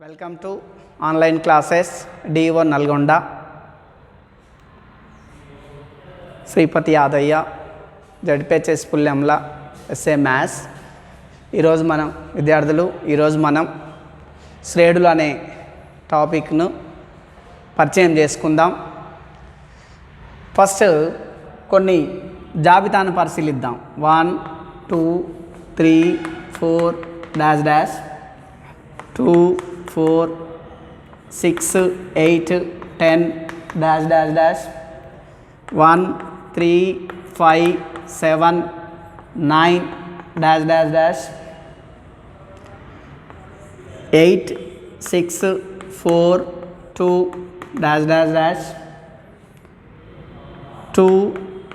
Welcome to online classes DO Nalgonda Sripathi Yadaiah ZPHS Pullemla SA maths. ఈరోజు మనం శ్రేణులు అనే టాపిక్ను పరిచయం చేసుకుందాం. ఫస్ట్ కొన్ని జాబితాను పరిశీలిద్దాం. 1 2 3 4 dash dash 2 4 6 8 10 dash dash dash 1 3 5 7 9 dash dash dash 8 6 4 2 dash dash dash 2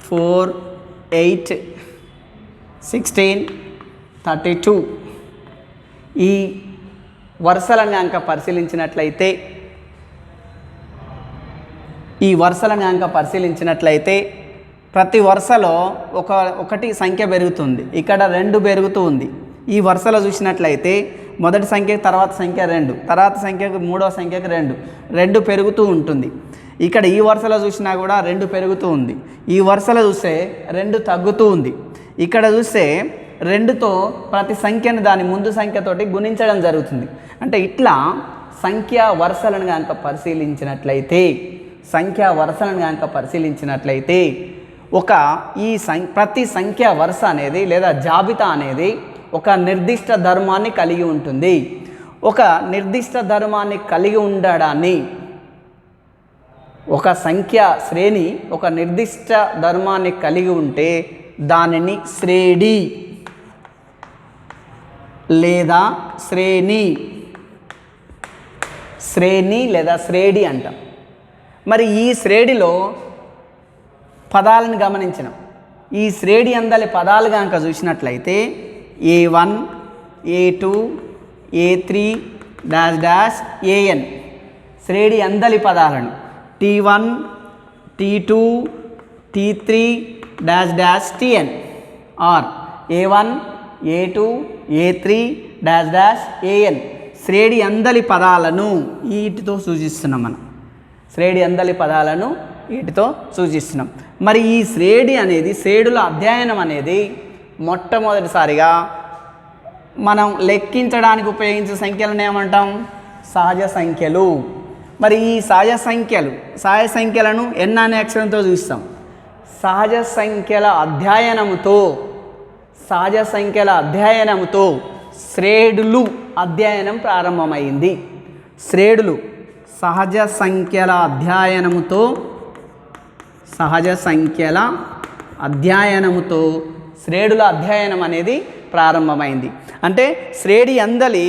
4 8 16 32. ఈ వరుసలను కనుక పరిశీలించినట్లయితే ప్రతి వరుసలో ఒకటి సంఖ్య పెరుగుతుంది. ఇక్కడ 2 పెరుగుతూ ఉంది. ఈ వరుసలో చూసినట్లయితే మొదటి సంఖ్య తర్వాత సంఖ్య 2, తర్వాత సంఖ్యకు మూడవ సంఖ్యకు 2 పెరుగుతూ ఉంటుంది. ఇక్కడ ఈ వరుసలో చూసినా కూడా 2 పెరుగుతూ ఉంది. ఈ వరుసలో చూస్తే 2 తగ్గుతూ ఉంది. ఇక్కడ చూస్తే 2తో ప్రతి సంఖ్యను దాని ముందు సంఖ్యతోటి గుణించడం జరుగుతుంది. అంటే ఇట్లా సంఖ్యా వరుసలను కనుక పరిశీలించినట్లయితే ప్రతి సంఖ్యా వరుస అనేది లేదా జాబితా అనేది ఒక నిర్దిష్ట ధర్మాన్ని కలిగి ఉంటుంది. ఒక నిర్దిష్ట ధర్మాన్ని కలిగి ఉండడాన్ని ఒక సంఖ్యా శ్రేణి ఒక నిర్దిష్ట ధర్మాన్ని కలిగి ఉంటే దానిని శ్రేణి లేదా శ్రేణి అంటాం. మరి ఈ శ్రేణిలో పదాలను గమనించినాం. ఈ శ్రేణి అందలి పదాలు కనుక చూసినట్లయితే A1 A2 A3 dash dash AN శ్రేణి అందలి పదాలను T1 T2 T3 dash dash TN or A1 A2 A3 dash dash AN శ్రేణి అందలి పదాలను వీటితో సూచిస్తున్నాం. మనం శ్రేణి అందలి పదాలను వీటితో సూచిస్తున్నాం. మరి ఈ శ్రేణుల అధ్యయనం అనేది మొట్టమొదటిసారిగా మనం లెక్కించడానికి ఉపయోగించే సంఖ్యలను ఏమంటాం? సహజ సంఖ్యలు. మరి ఈ సహజ సంఖ్యలను n అనే అక్షరంతో చూస్తాం. సహజ సంఖ్యల అధ్యయనముతో శ్రేణులు అధ్యయనం ప్రారంభమైంది. సహజ సంఖ్యల అధ్యయనముతో శ్రేణుల అధ్యయనం అనేది ప్రారంభమైంది. అంటే శ్రేణి అందలి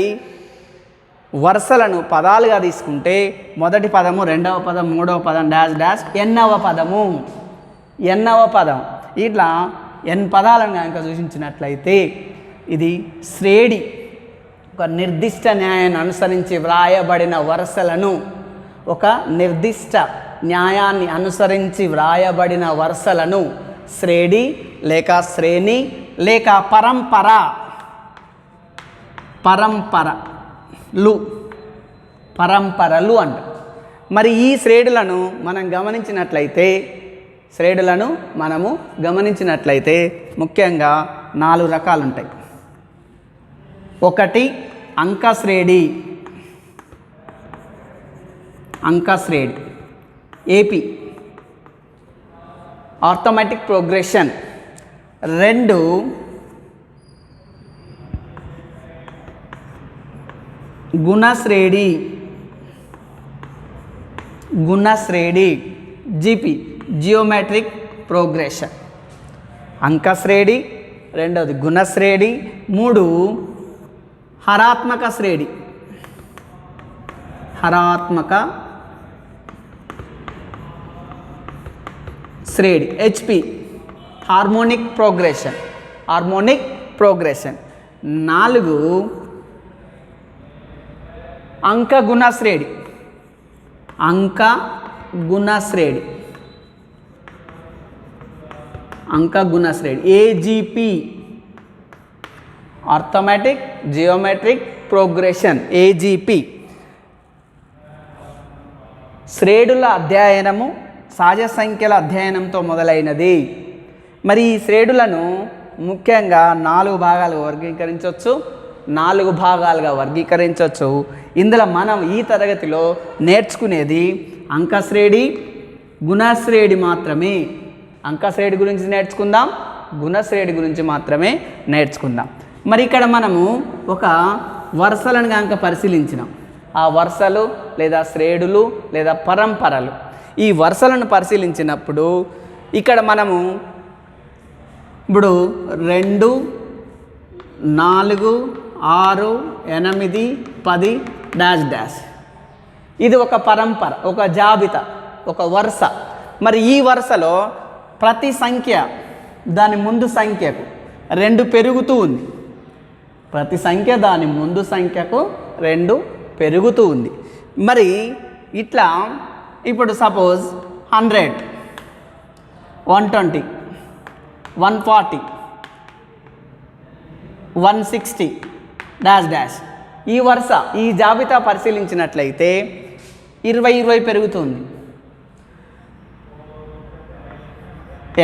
వరుసలను పదాలుగా తీసుకుంటే మొదటి పదము, రెండవ పదం, మూడవ పదం డాష్ డాష్ ఎన్నవ పదం ఇట్లా n పదాలను కనుక సూచించినట్లయితే ఇది శ్రేణి. ఒక నిర్దిష్ట న్యాయాన్ని అనుసరించి వ్రాయబడిన వరుసలను శ్రేణి లేక శ్రేణి లేక పరంపరలు అంటారు. మరి ఈ శ్రేణులను మనము గమనించినట్లయితే ముఖ్యంగా 4 రకాలు ఉంటాయి. ఒకటి అంక శ్రేణి AP arithmetic progression. 2 గుణశ్రేణి GP geometric progression. అంక శ్రేణి, రెండవది గుణశ్రేణి, 3 హరాత్మక శ్రేణి HP హార్మోనిక్ ప్రోగ్రెషన్. 4 అంక గుణశ్రేణి AGP arithmetic geometric progression AGP. శ్రేణుల అధ్యయనము సహజ సంఖ్యల అధ్యయనంతో మొదలైనది. మరి ఈ శ్రేణులను ముఖ్యంగా 4 భాగాలుగా వర్గీకరించవచ్చు. ఇందులో మనం ఈ తరగతిలో నేర్చుకునేది అంకశ్రేణి, గుణశ్రేణి మాత్రమే. అంకశ్రేణి గురించి నేర్చుకుందాం, గుణశ్రేణి గురించి మాత్రమే నేర్చుకుందాం. మరి ఇక్కడ మనము ఒక వరుసలను కనుక పరిశీలించినాం. ఆ వరుసలు లేదా శ్రేణులు లేదా పరంపరలు, ఈ వరుసలను పరిశీలించినప్పుడు ఇక్కడ మనము ఇప్పుడు 2, 4, 6, 8, 10 డాష్ డాష్, ఇది ఒక పరంపర, ఒక జాబితా, ఒక వరుస. మరి ఈ వరుసలో ప్రతి సంఖ్య దాని ముందు సంఖ్యకు 2 పెరుగుతూ ఉంది. ప్రతి సంఖ్య దాని ముందు సంఖ్యకు 2 పెరుగుతూ ఉంది. మరి ఇట్లా ఇప్పుడు సపోజ్ 100, 120, 140, 160 డాష్ డాష్, ఈ వరుస, ఈ జాబితా పరిశీలించినట్లయితే 20 పెరుగుతుంది.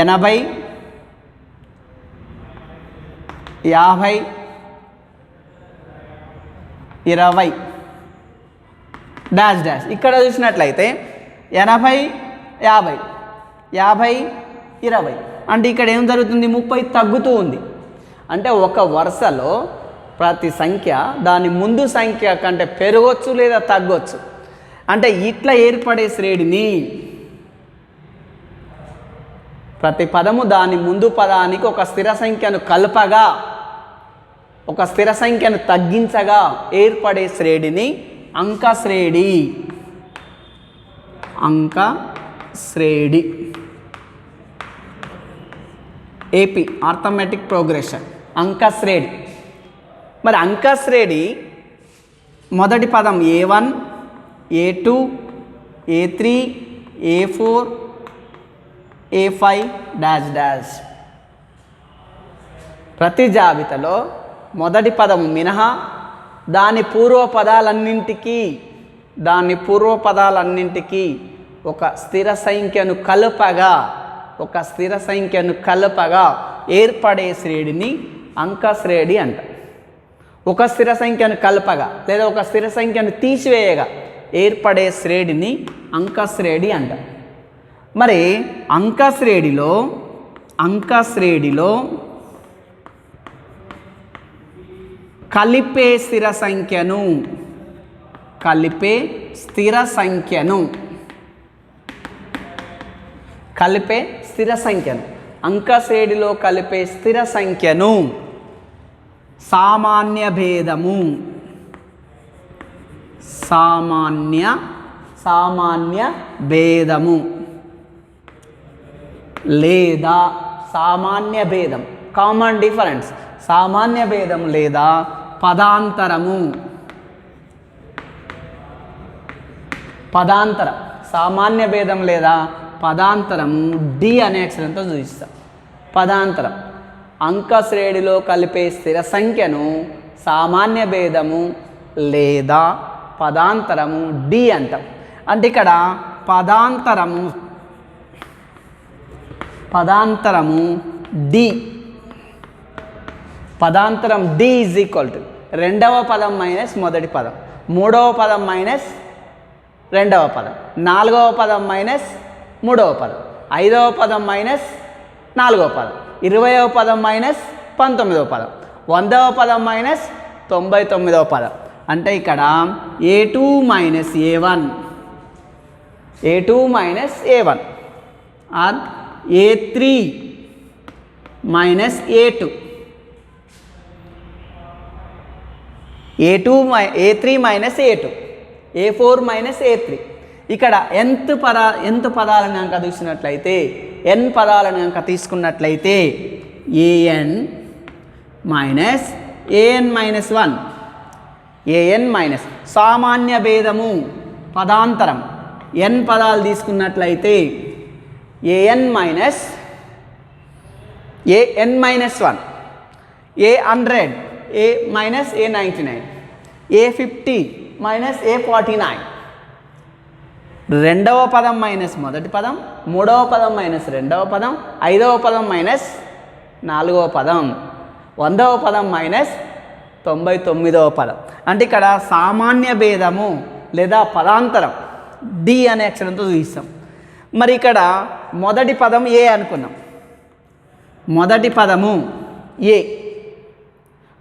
80, 50, 20 డాష్ డాష్. ఇక్కడ చూసినట్లయితే 80, 50, 50, 20 అంటే ఇక్కడ ఏం జరుగుతుంది? 30 తగ్గుతూ ఉంది. అంటే ఒక వరుసలో ప్రతి సంఖ్య దాని ముందు సంఖ్య కంటే పెరగవచ్చు లేదా తగ్గవచ్చు. అంటే ఇట్లా ఏర్పడే శ్రేణిని ప్రతి పదము దాని ముందు పదానికి ఒక స్థిర సంఖ్యను కలపగా, ఒక స్థిర సంఖ్యను తగ్గించగా ఏర్పడే శ్రేణిని అంకశ్రేణి. అంకశ్రేణి, ఏపీ ఆర్థమెటిక్ ప్రోగ్రెషన్, అంకశ్రేణి. మరి అంకశ్రేణి మొదటి పదం A1, A2, A3, A4, A5 dash dash. ప్రతి జాబితాలో మొదటి పదం మినహా దాని పూర్వపదాలన్నింటికీ ఒక స్థిర సంఖ్యను కలపగా ఏర్పడే శ్రేణిని అంకశ్రేణి అంట. ఒక స్థిర సంఖ్యను కలపగా లేదా ఒక స్థిర సంఖ్యను తీసివేయగా ఏర్పడే శ్రేణిని అంకశ్రేణి అంట. మరి అంకశ్రేణిలో కలిపే స్థిర సంఖ్యను అంకశ్రేణిలో కలిపే స్థిర సంఖ్యను సామాన్య భేదము లేదా సామాన్య భేదం, కామన్ డిఫరెన్స్, సామాన్య భేదం లేదా పదాంతరము. సామాన్య భేదం లేదా పదాంతరము డి అనే అక్షరంతో సూచిస్తాం. పదాంతరం అంకశ్రేణిలో కలిపే స్థిర సంఖ్యను సామాన్య భేదము లేదా పదాంతరము డి అంటాం. అంటే ఇక్కడ పదాంతరము డి, పదాంతరం డి ఈజ్ ఈక్వల్ టు రెండవ పదం మైనస్ మొదటి పదం, మూడవ పదం మైనస్ రెండవ పదం, నాలుగవ పదం మైనస్ మూడవ పదం, ఐదవ పదం మైనస్ నాలుగవ పదం, 20వ పదం మైనస్ 19వ పదం, 100వ పదం మైనస్ 99వ పదం. అంటే ఇక్కడ A2 minus A1 or A3 minus A2, A3 minus A2, A4 minus A3. ఇక్కడ nth పదాలను కనుక చూసినట్లయితే, n పదాలను కనుక తీసుకున్నట్లయితే an మైనస్ 1, an మైనస్ సామాన్య భేదము పదాంతరం. n పదాలు తీసుకున్నట్లయితే an minus 1, A100 A minus A99, A50 minus A49, రెండవ పదం మైనస్ మొదటి పదం, మూడవ పదం మైనస్ రెండవ పదం, ఐదవ పదం మైనస్ నాలుగవ పదం, 100వ పదం మైనస్ 99వ పదం. అంటే ఇక్కడ సామాన్య భేదము లేదా పదాంతరం డి అనే అక్షరంతో చూపిస్తాం. మరి ఇక్కడ మొదటి పదం ఏ అనుకున్నాం, మొదటి పదము ఏ.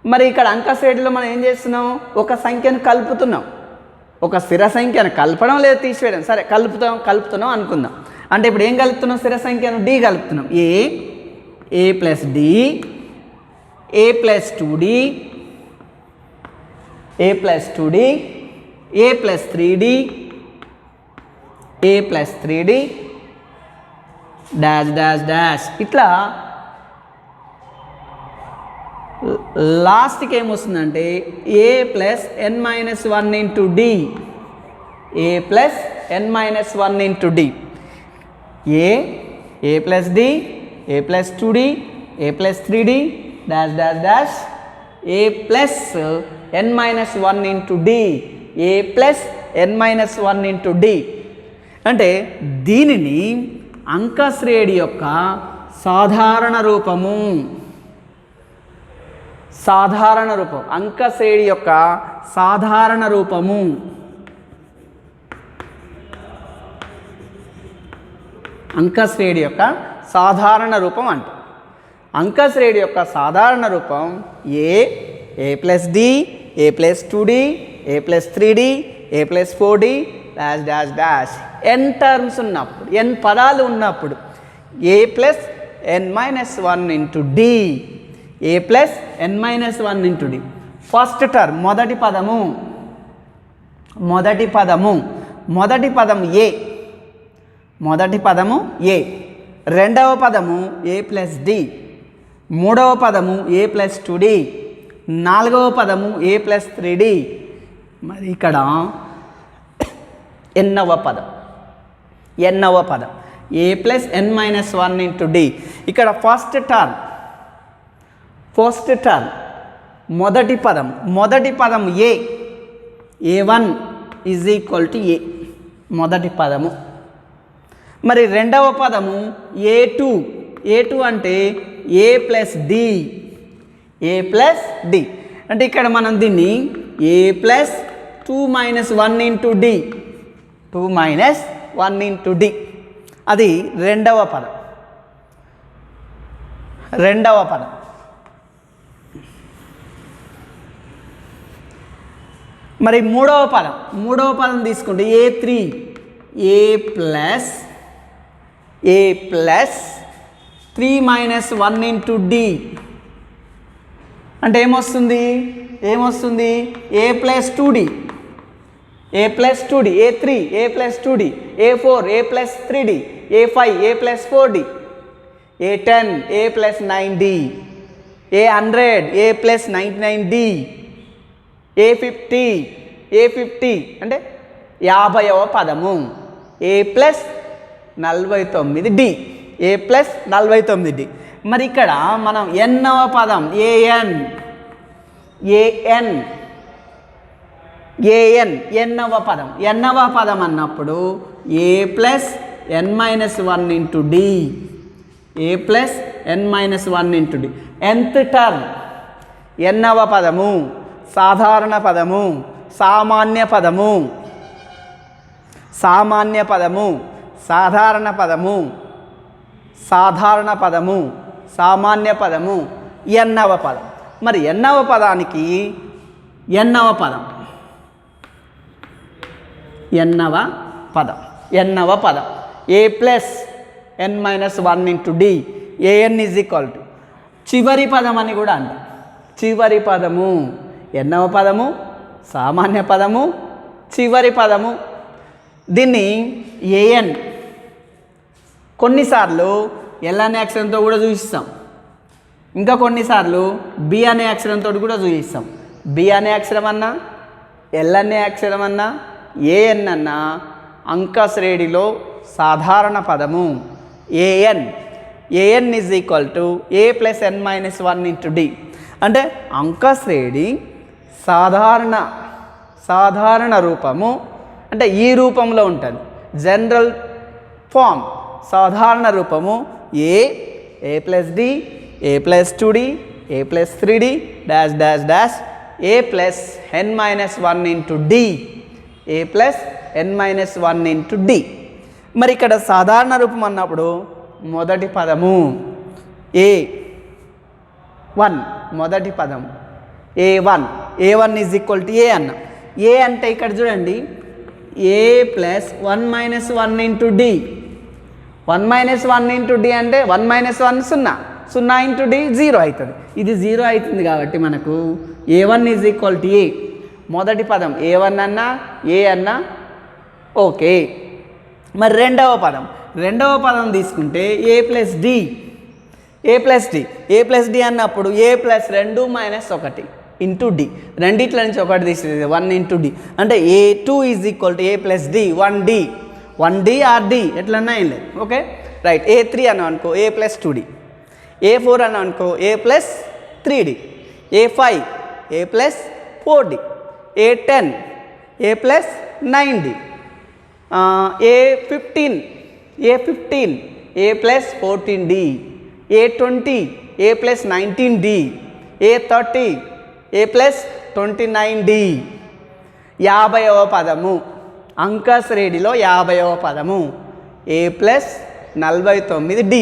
మరి ఇక్కడ అంక శ్రేణిలో మనం ఏం చేస్తున్నాం, ఒక సంఖ్యను కలుపుతున్నాం. ఒక స్థిర సంఖ్యను కలపడం లేదా తీసివేయడం, సరే కలుపుతున్నాం అనుకుందాం. అంటే ఇప్పుడు ఏం కలుపుతున్నాం, స్థిర సంఖ్యను డి కలుపుతున్నాం. A plus D, A plus 2d, A plus 2d, A plus 3d, A plus 3d dash dash dash. ఇట్లా లాస్ట్కి ఏమొస్తుందంటే A plus n minus 1 into D, A plus n minus 1 into D, A plus D, A plus 2d, A plus 3d dash dash dash, A plus n minus 1 into D, A plus n minus 1 into D. అంటే దీనిని అంకశ్రేణి యొక్క సాధారణ రూపము, సాధారణ రూపం, అంకశ్రేణి యొక్క సాధారణ రూపము, అంకశ్రేణి యొక్క సాధారణ రూపం అంట. అంకశ్రేణి యొక్క సాధారణ రూపం A plus D, A plus 2d, A plus 3d, A plus 4d dash dash dash. n terms ఉన్నప్పుడు, n పదాలు ఉన్నప్పుడు A plus n minus 1 into D, A plus n minus 1 into D. First term మొదటి పదము, మొదటి పదము, మొదటి పదము a, మొదటి పదము ఏ. రెండవ పదము ఏ ప్లస్ డి, మూడవ పదము ఏ ప్లస్ 2d, నాలుగవ పదము ఏ ప్లస్ 3d. మరి ఇక్కడ ఎన్నవ పదం, ఎన్నవ పదం A plus n minus 1 into D. ఇక్కడ ఫస్ట్ టర్మ్, ఫస్ట్ టర్మ్ మొదటి పదం, మొదటి పదం A one is equal to A, మొదటి పదము. మరి రెండవ పదము ఏ2 అంటే A plus D, A plus D. అంటే ఇక్కడ మనం దీన్ని A plus 2 minus 1 into D, 2 minus 1 into D, అది రెండవ పదం, రెండవ పదం. మరి మూడవ పదం, మూడవ పదం తీసుకుంటే ఏ3, ఏ ప్లస్ 3 మైనస్ 1 ఇంటూ డి. అంటే ఏమొస్తుంది, ఏమొస్తుంది ఏ plus 2d, A plus 2d, ఏ3 A plus 2d, ఏ4 A plus 3d, ఏ5 A plus 4d, ఏ10 A plus 9d, ఏ100 A plus 99d, ఏ50 అంటే 50వ పదము ఏ ప్లస్ 49d, ఏ ప్లస్ 49d. మరి ఇక్కడ మనం ఎన్నవ పదం ఏఎన్ ఎన్నవ పదం, ఎన్నవ పదం అన్నప్పుడు ఏ plus n minus 1 into D, ఏ plus n minus 1 into D. nth term ఎన్నవ పదము, సాధారణ పదము, సామాన్య పదము, సామాన్య పదము, సాధారణ పదము, సాధారణ పదము, సామాన్య పదము, ఎన్నవ పదం. మరి ఎన్నవ పదానికి ఎన్నవ పదం, ఎన్నవ పదం, ఎన్నవ పదం A plus n minus 1 into D, A N is equal to చివరి పదం అని కూడా అంట. చివరి పదము, ఎన్నవ పదము, సామాన్య పదము, చివరి పదము. దీన్ని ఏఎన్ కొన్నిసార్లు ఎల్ అనే అక్షరంతో కూడా చూపిస్తాం, ఇంకా కొన్నిసార్లు బి అనే అక్షరంతో కూడా చూపిస్తాం. బి అనే అక్షరం అన్నా, ఎల్ అనే అక్షరం అన్నా, ఏఎన్ అన్నా అంకశ్రేణిలో సాధారణ పదము a n is equal to A plus n minus 1 into D. అంటే అంకశ్రేణి సాధారణ రూపము అంటే ఈ రూపంలో ఉంటుంది. జనరల్ ఫామ్ సాధారణ రూపము A plus D, A plus 2d, A plus 3d dash dash dash A plus n minus 1 into D, A plus n minus 1 into D. మరి ఇక్కడ సాధారణ రూపం అన్నప్పుడు మొదటి పదము A1, మొదటి పదం A1 ఈజ్ ఈక్వల్ టు ఏ అన్న. ఏ అంటే ఇక్కడ చూడండి A plus 1 minus 1 into D. 1 minus 1 into D అంటే 1 మైనస్ 1 0 ఇంటూ డి 0 అవుతుంది. ఇది 0 అవుతుంది కాబట్టి మనకు A1 is equal to A. మొదటి పదం A1 అన్నా ఏ అన్నా ఓకే. మరి రెండవ పదం తీసుకుంటే ఏ ప్లస్ డి అన్నప్పుడు ఏ ప్లస్ 2 మైనస్ 1 ఇంటూ డి. రెండిట్ల నుంచి ఒకటి తీసేది 1 ఇంటూ డి అంటే A2 is equal to A plus d 1D or d ఎట్లన్నా ఏం లేదు. Okay right. A3 అన్నా అనుకో ఏ ప్లస్ 2d, A4 అన్నా అనుకో ఏ ప్లస్ 3d, A5 ఏ ప్లస్ 4d, A10 ఏ ప్లస్ 9d, A15 ఏ ప్లస్ 14d, A20 ఏ ప్లస్ 19d, A30 ఏ plus 29d. 50వ పదము అంక శ్రేణిలో 50వ పదము ఏ ప్లస్ 49d.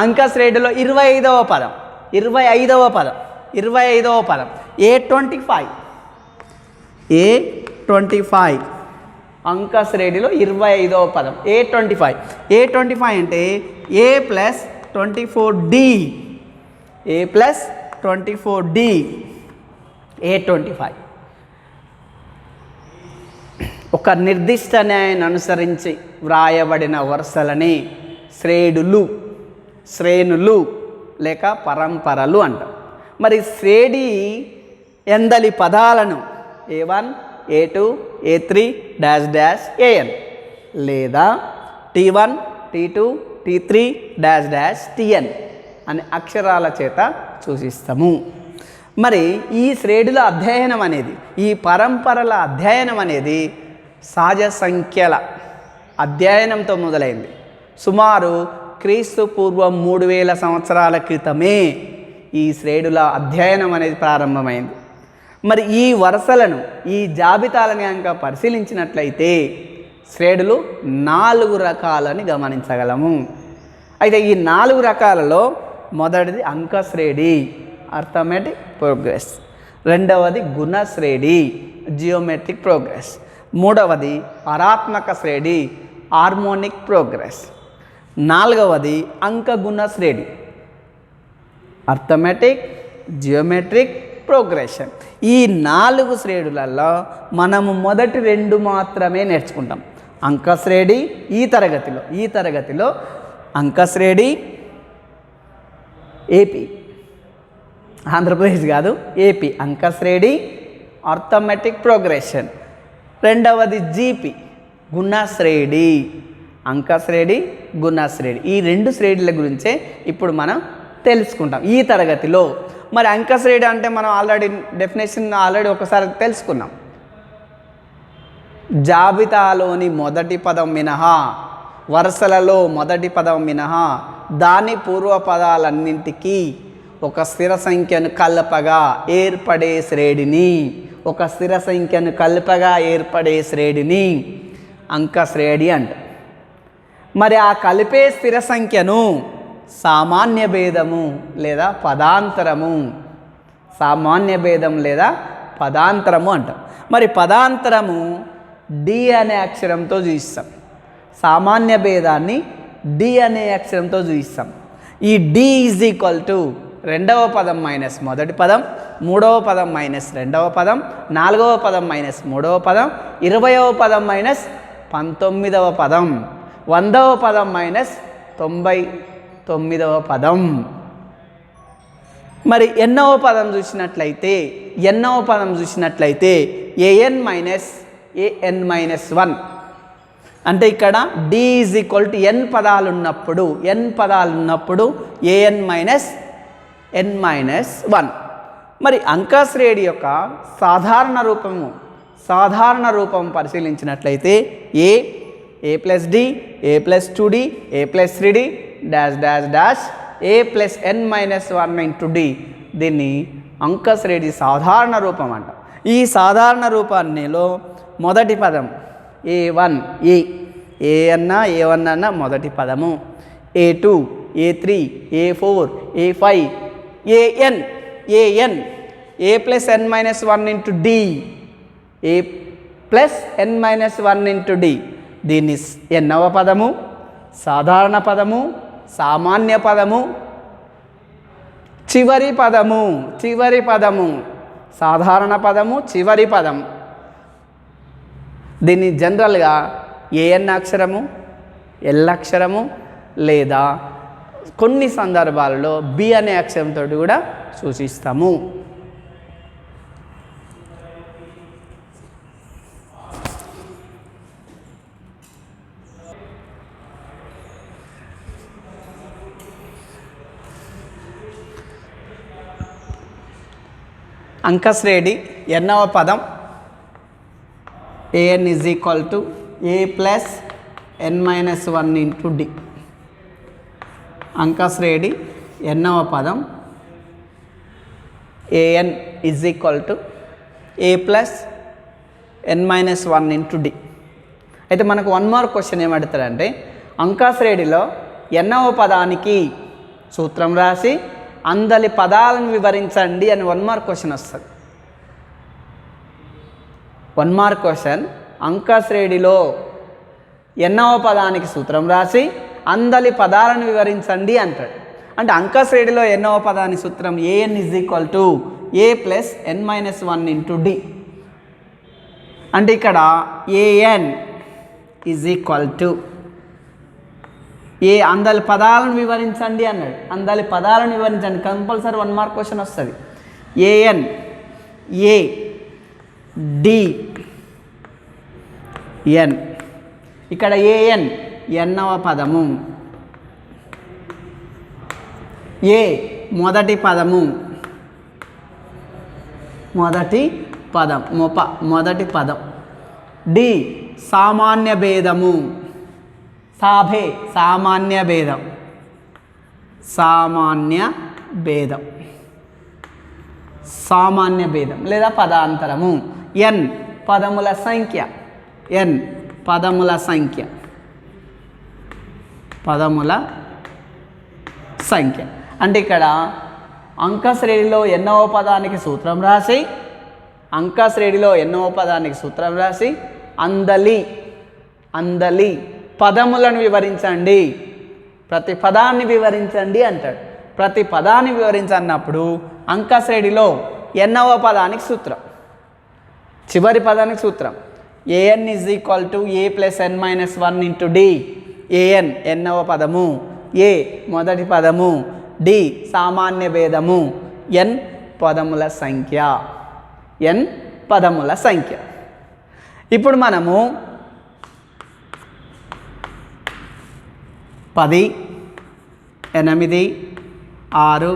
అంక శ్రేణిలో 25వ పదం A25 అంక శ్రేణిలో 25వ పదం A25 అంటే ఏ ప్లస్ 24d, A25 ఒక నిర్దిష్ట న్యాయాన్ని అనుసరించి వ్రాయబడిన వరుసలని శ్రేణులు లేక పరంపరలు అంటాం. మరి శ్రేణి ఎందలి పదాలను A1, A2, A3 dash dash AN లేదా T1, T2, T3 dash dash TN అనే అక్షరాల చేత సూచిస్తాము. మరి ఈ శ్రేణుల అధ్యయనం అనేది, ఈ పరంపరల అధ్యయనం అనేది సహజ సంఖ్యల అధ్యయనంతో మొదలైంది. సుమారు క్రీస్తు పూర్వం 3000 సంవత్సరాల క్రితమే ఈ శ్రేణుల అధ్యయనం అనేది ప్రారంభమైంది. మరి ఈ వరుసలను, ఈ జాబితాలని కనుక పరిశీలించినట్లయితే శ్రేణులు 4 రకాలని గమనించగలము. అయితే ఈ 4 రకాలలో మొదటిది అంక శ్రేణి అర్థమెటిక్ ప్రోగ్రెస్, రెండవది గుణ శ్రేణి జియోమెట్రిక్ ప్రోగ్రెస్, మూడవది హరాత్మక శ్రేణి హార్మోనిక్ ప్రోగ్రెస్, నాలుగవది అంకగుణ శ్రేణి అర్థమెటిక్ జియోమెట్రిక్ ప్రోగ్రెషన్. ఈ 4 శ్రేణులలో మనము మొదటి 2 మాత్రమే నేర్చుకుంటాం. అంక శ్రేణి ఈ తరగతిలో అంక శ్రేణి ఏపీ, ఆంధ్రప్రదేశ్ కాదు ఏపీ అంక శ్రేణి అర్థమెటిక్ ప్రోగ్రెషన్, రెండవది జీపీ గుణ శ్రేణి, అంక శ్రేణి గుణ శ్రేణి. ఈ 2 శ్రేణుల గురించే ఇప్పుడు మనం తెలుసుకుంటాం ఈ తరగతిలో. మరి అంక శ్రేణి అంటే మనం డెఫినేషన్ ఒకసారి తెలుసుకున్నాం. జాబితాలోని మొదటి పదం మినహా, వరుసలలో మొదటి పదం మినహా దాని పూర్వపదాలన్నింటికీ ఒక స్థిర సంఖ్యను కలపగా ఏర్పడే శ్రేణిని అంక శ్రేణి అంట. మరి ఆ కలిపే స్థిర సంఖ్యను సామాన్య భేదము లేదా పదాంతరము అంటాం. మరి పదాంతరము డి అనే అక్షరంతో చూపిస్తాం, సామాన్య భేదాన్ని డి అనే అక్షరంతో చూపిస్తాం. ఈ డి ఈజ్ ఈక్వల్ టు రెండవ పదం మైనస్ మొదటి పదం, మూడవ పదం మైనస్ రెండవ పదం, నాలుగవ పదం మైనస్ మూడవ పదం, 20వ పదం మైనస్ 19వ పదం, 100వ పదం మైనస్ 99వ పదం. మరి ఎన్నవ పదం చూసినట్లయితే an మైనస్ 1 అంటే ఇక్కడ d is equal to n పదాలు ఉన్నప్పుడు an మైనస్ n మైనస్ 1. మరి అంక శ్రేణి యొక్క సాధారణ రూపం పరిశీలించినట్లయితే A plus D, A plus 2d, A plus 3d dash dash dash A plus n minus 1 into D. దీన్ని అంక శ్రేణి సాధారణ రూపం అంట. ఈ సాధారణ రూపాన్నిలో మొదటి పదం A1 ఏ అన్నా A1 అన్నా మొదటి పదము, A2 A3 A4 A5 an a plus n minus 1 into D, A plus n minus 1 into D. దీన్ని ఎన్నవ పదము, సాధారణ పదము, సామాన్య పదము, చివరి పదము, సాధారణ పదము, చివరి పదం. దీన్ని జనరల్గా ఏఎన్ అక్షరము, ఎల్ అక్షరము లేదా కొన్ని సందర్భాలలో బి అనే అక్షరంతో కూడా సూచిస్తాము. అంకశ్రేణి ఎన్నవ పదం an is equal to A plus N minus 1 into D. అంకశ్రేణి ఎన్నవ పదం an is equal to A plus N minus 1 into D. అయితే మనకు వన్ మోర్ క్వశ్చన్ ఏమడుతాడంటే అంకశ్రేణిలో ఎన్నవ పదానికి సూత్రం రాసి అందలి పదాలను వివరించండి అని వన్ మార్క్ క్వశ్చన్ వస్తుంది. వన్ మార్క్ క్వశ్చన్ అంకశ్రేణిలో ఎన్నవ పదానికి సూత్రం రాసి అందలి పదాలను వివరించండి అంటాడు. అంటే అంకశ్రేణిలో ఎన్నవ పదానికి సూత్రం an is equal to A plus N minus 1 into D. అంటే ఇక్కడ an ఈజ్ ఈక్వల్ టు అందలి పదాలను వివరించండి అన్నాడు. అందలి పదాలను వివరించండి, కంపల్సరీ వన్ మార్క్ క్వశ్చన్ వస్తుంది. an ఏ డి ఎన్. ఇక్కడ an ఎన్నవ పదము, ఏ మొదటి పదము, మొదటి పదం, డి సామాన్య భేదము, సామాన్య భేదం లేదా పదాంతరము, ఎన్ పదముల సంఖ్య. అంటే ఇక్కడ అంకశ్రేణిలో ఎన్నవ పదానికి సూత్రం రాసి అందలి పదములను వివరించండి, ప్రతి పదాన్ని వివరించండి అంటాడు. ప్రతి పదాన్ని వివరించన్నప్పుడు అంకశ్రేణిలో ఎన్నవ పదానికి సూత్రం, చివరి పదానికి సూత్రం an is equal to A plus N minus 1 into d. an ఎన్నవ పదము, ఏ మొదటి పదము, డి సామాన్య భేదము, ఎన్ పదముల సంఖ్య. ఇప్పుడు మనము 10, 8, 6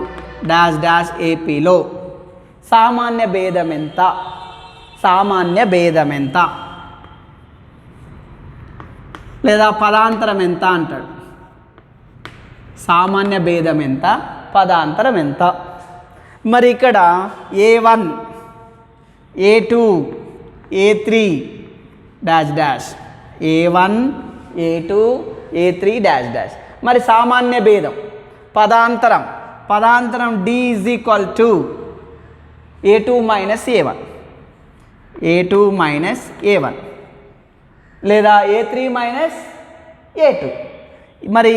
డాష్ డాష్ ఏపీలో సామాన్య భేదం ఎంత లేదా పదాంతరం ఎంత అంటాడు. సామాన్య భేదం ఎంత, పదాంతరం ఎంత. మరి ఇక్కడ A1 A2 A3 dash dash, A1 A2 A3 dash dash. మరి సామాన్య భేదం, పదాంతరం D is equal to A2 minus A1 లేదా A3 మైనస్ A2. మరి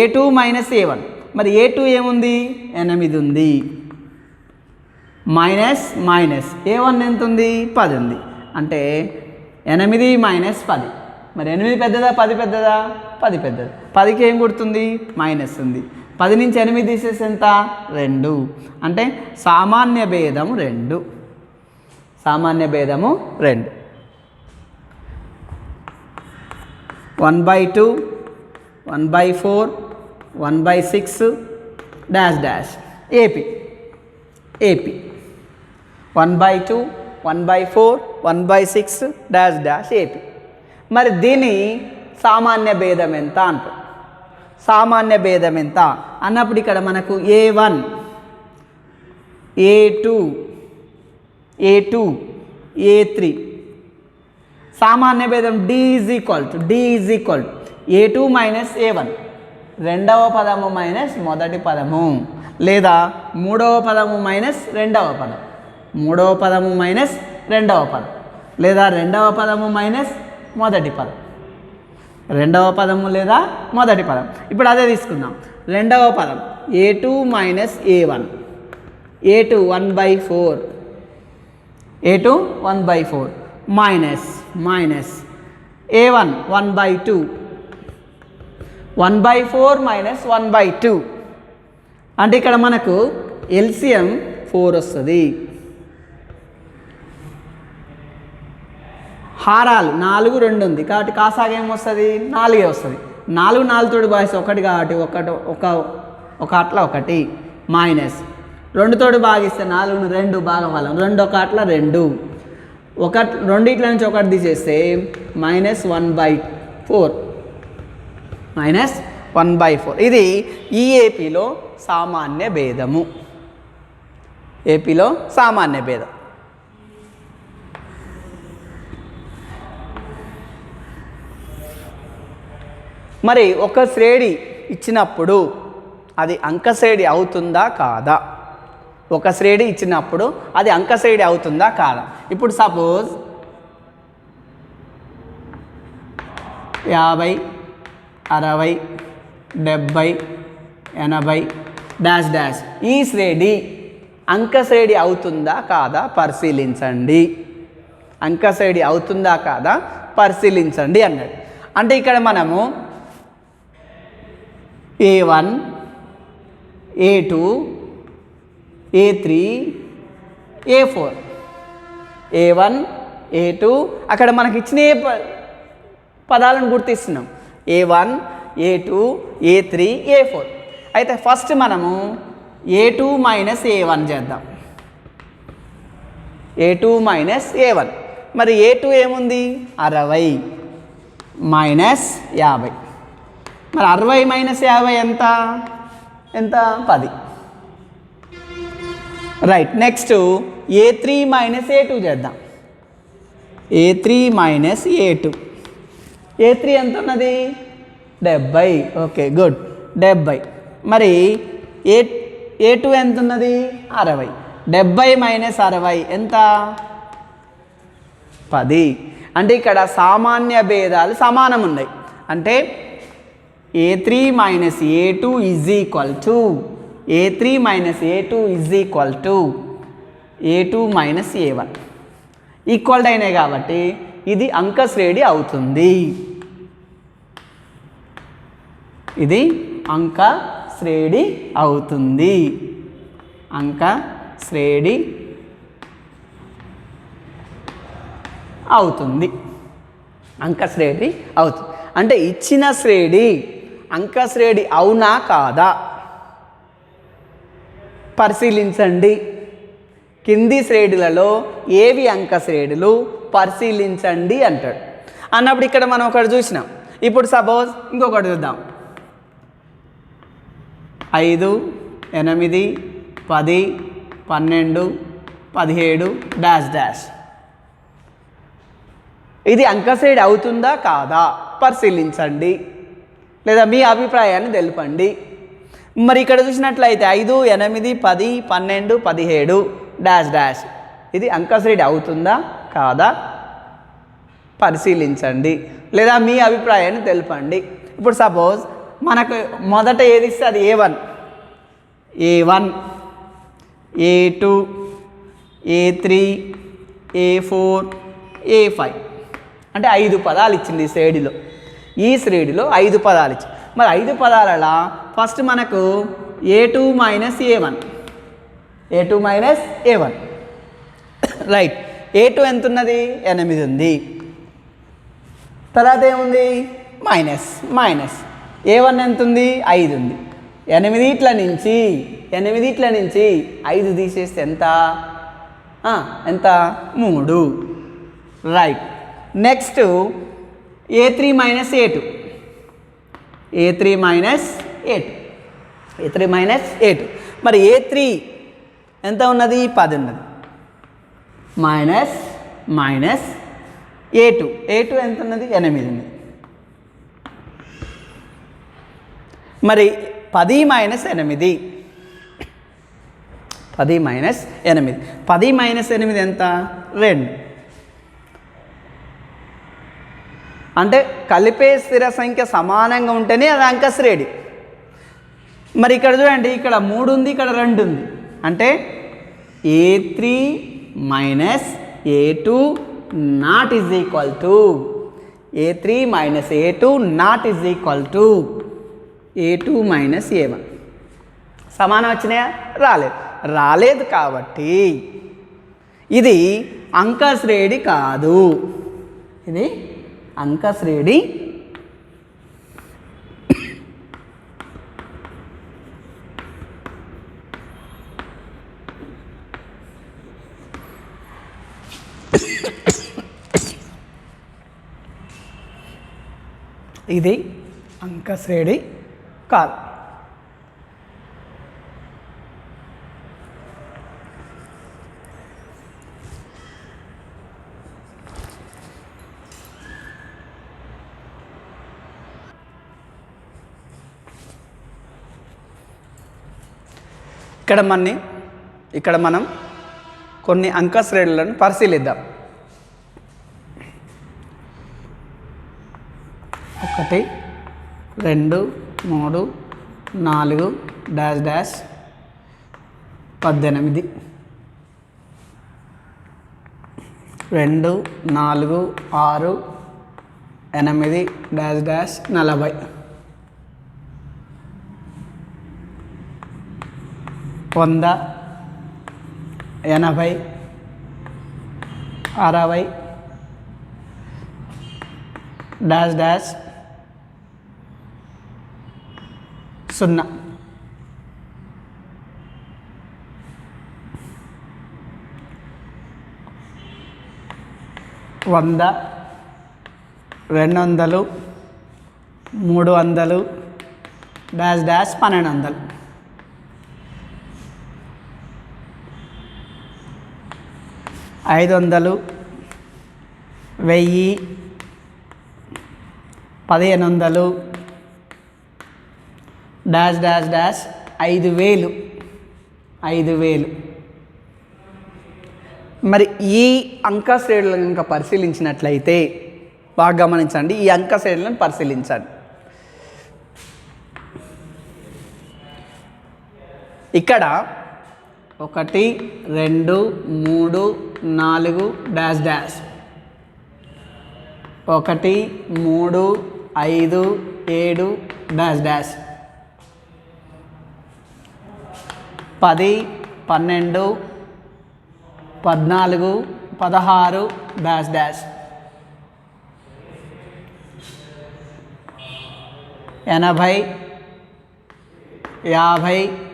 A2 మైనస్ A1, మరి A2 ఏముంది, 8 ఉంది, మైనస్ A1 ఎంత ఉంది, 10 ఉంది. అంటే 8 మైనస్ 10. మరి 8 పెద్దదా 10 పెద్దదా, 10 పెద్దది. 10కి ఏం గుర్తుంది, మైనస్ ఉంది. 10 నుంచి 8 తీసేసి ఎంత, 2. అంటే సామాన్య భేదము 2. 1/2 1/4 1/6 dash dash AP 1/2 1/4 1/6 dash dash AP. మరి దీని సామాన్య భేదం ఎంత అంటారు. సామాన్య భేదం ఎంత అన్నప్పుడు ఇక్కడ మనకు A1 A2 A3 సామాన్య భేదం D is equal to A2 minus A1 రెండవ పదము మైనస్ మొదటి పదము, లేదా మూడవ పదము మైనస్ రెండవ పదం, మూడవ పదము మైనస్ రెండవ పదం, లేదా రెండవ పదము మైనస్ మొదటి పదం, రెండవ పదము లేదా మొదటి పదం. ఇప్పుడు అదే తీసుకుందాం. రెండవ పదం A2 minus A1, A2 1/4, A2 1/4 minus A1 1/2, 1/4 minus 1/2 అంటే ఇక్కడ మనకు LCM 4 వస్తుంది. హారాలు 4 2 ఉంది కాబట్టి కాసాగా ఏమొస్తుంది 4 వస్తుంది. 4 తోటి భాగిస్తే 1 కాబట్టి ఒక అట్లా 1 మైనస్ 2 తోటి భాగిస్తే 4ను 2 భాగఫలం 2 ఒక అట్లా 2 రెండిట్ల నుంచి 1 తీసేస్తే -1/4 ఇది ఈ ఏపీలో సామాన్య భేదము. ఏపీలో సామాన్య భేదం. మరి ఒక శ్రేణి ఇచ్చినప్పుడు అది అంకశ్రేణి అవుతుందా కాదా? ఒక శ్రేణి ఇచ్చినప్పుడు అది అంకశ్రేణి అవుతుందా కాదా? ఇప్పుడు సపోజ్ 50 60 70 80 డాష్ డాష్ ఈ శ్రేణి అంకశ్రేణి అవుతుందా కాదా పరిశీలించండి. అంకశ్రేణి అవుతుందా కాదా పరిశీలించండి అన్నాడు. అంటే ఇక్కడ మనము A1 A2 A3 A4 A1 A2 అక్కడ మనకి ఇచ్చిన పదాలను గుర్తిస్తున్నాం. A1 A2 A3 A4. అయితే ఫస్ట్ మనము A2 మైనస్ A1 చేద్దాం. A2 మైనస్ A1 మరి A2 ఏముంది 60 మైనస్ 50 మరి 60 మైనస్ 50 ఎంత 10 right. Next A3 minus A2 చేద్దాం. A3 మైనస్ A2 A3 ఎంత ఉన్నది 70 ఓకే గుడ్ 70 మరి A2 ఎంత ఉన్నది 60 70 మైనస్ 60 ఎంత 10 అంటే ఇక్కడ సామాన్య భేదాలు సమానం ఉన్నాయి. అంటే A3 minus A2 is equal to A3 minus A2 is equal to A2 minus A1 equal అయినాయి కాబట్టి ఇది అంకశ్రేణి అవుతుంది. ఇది అంకశ్రేణి అవుతుంది. అంకశ్రేణి అవుతుంది. అంకశ్రేణి అవుతుంది అంటే ఇచ్చిన శ్రేణి అంకశ్రేణి అవునా కాదా పరిశీలించండి. కింది శ్రేణులలో ఏవి అంకశ్రేణులు పరిశీలించండి అంటాడు. అన్నప్పుడు ఇక్కడ మనం ఒకటి చూసినాం. ఇప్పుడు సపోజ్ ఇంకొకటి చూద్దాం. 5 8 10 12 17 డాష్ డాష్ ఇది అంకశ్రేణి అవుతుందా కాదా పరిశీలించండి, లేదా మీ అభిప్రాయాన్ని తెలపండి. మరి ఇక్కడ చూసినట్లయితే 5 8 10 12 17 డాష్ డాష్ ఇది అంకశ్రేణి అవుతుందా కాదా పరిశీలించండి, లేదా మీ అభిప్రాయాన్ని తెలపండి. ఇప్పుడు సపోజ్ మనకు మొదట ఏది ఇస్తే అది A1 A2 A3 A4 A5 అంటే 5 పదాలు ఇచ్చింది ఈ శ్రేణిలో. ఈ శ్రేణిలో 5 పదాలు ఇచ్చింది. మరి 5 పదాలలో ఫస్ట్ మనకు A2 minus A1 right. A2 ఎంత ఉన్నది 8 ఉంది. తర్వాత ఏముంది మైనస్ A1 ఎంత ఉంది 5 ఉంది. 8 నుంచి 5 తీసేస్తే ఎంత 3 right. Next A3 minus A2 A3 minus A2 A3 minus A2 మరి A3 ఎంత ఉన్నది 10 ఉన్నది మైనస్ మైనస్ A2 ఎంత ఉన్నది 8 ఉన్నది మరి 10 మైనస్ 8 10 మైనస్ 8 10 మైనస్ 8 ఎంత 2 అంటే కలిపే స్థిర సంఖ్య సమానంగా ఉంటేనే అది అంకశ్రేణి మరి ఇక్కడ చూడండి ఇక్కడ 3 ఉంది ఇక్కడ 2 ఉంది అంటే A3 minus A2 not is equal to A3 minus A2 not is equal to A2 minus A1 సమానం వచ్చినాయా రాలేదు కాబట్టి ఇది అంకశ్రేణి కాదు ఇది అంకశ్రేణి ఇది అంకశ్రేణి కాదు ఇక్కడ మనం కొన్ని అంకశ్రేణులను పరిశీలిద్దాం 1 2 3 4 dash dash 18 2 4 6 8 dash dash 40 100 80 60 dash dash 0 100 200 300 dash dash 1200 500 1000 1500 dash dash dash 5000 మరి ఈ అంకశ్రేణులను కనుక పరిశీలించినట్లయితే బాగా గమనించండి ఈ అంకశ్రేణులను పరిశీలించండి ఇక్కడ 1 2 3 4 dash dash 1 3 5 7 dash dash 10 12 14 16 dash dash 80 50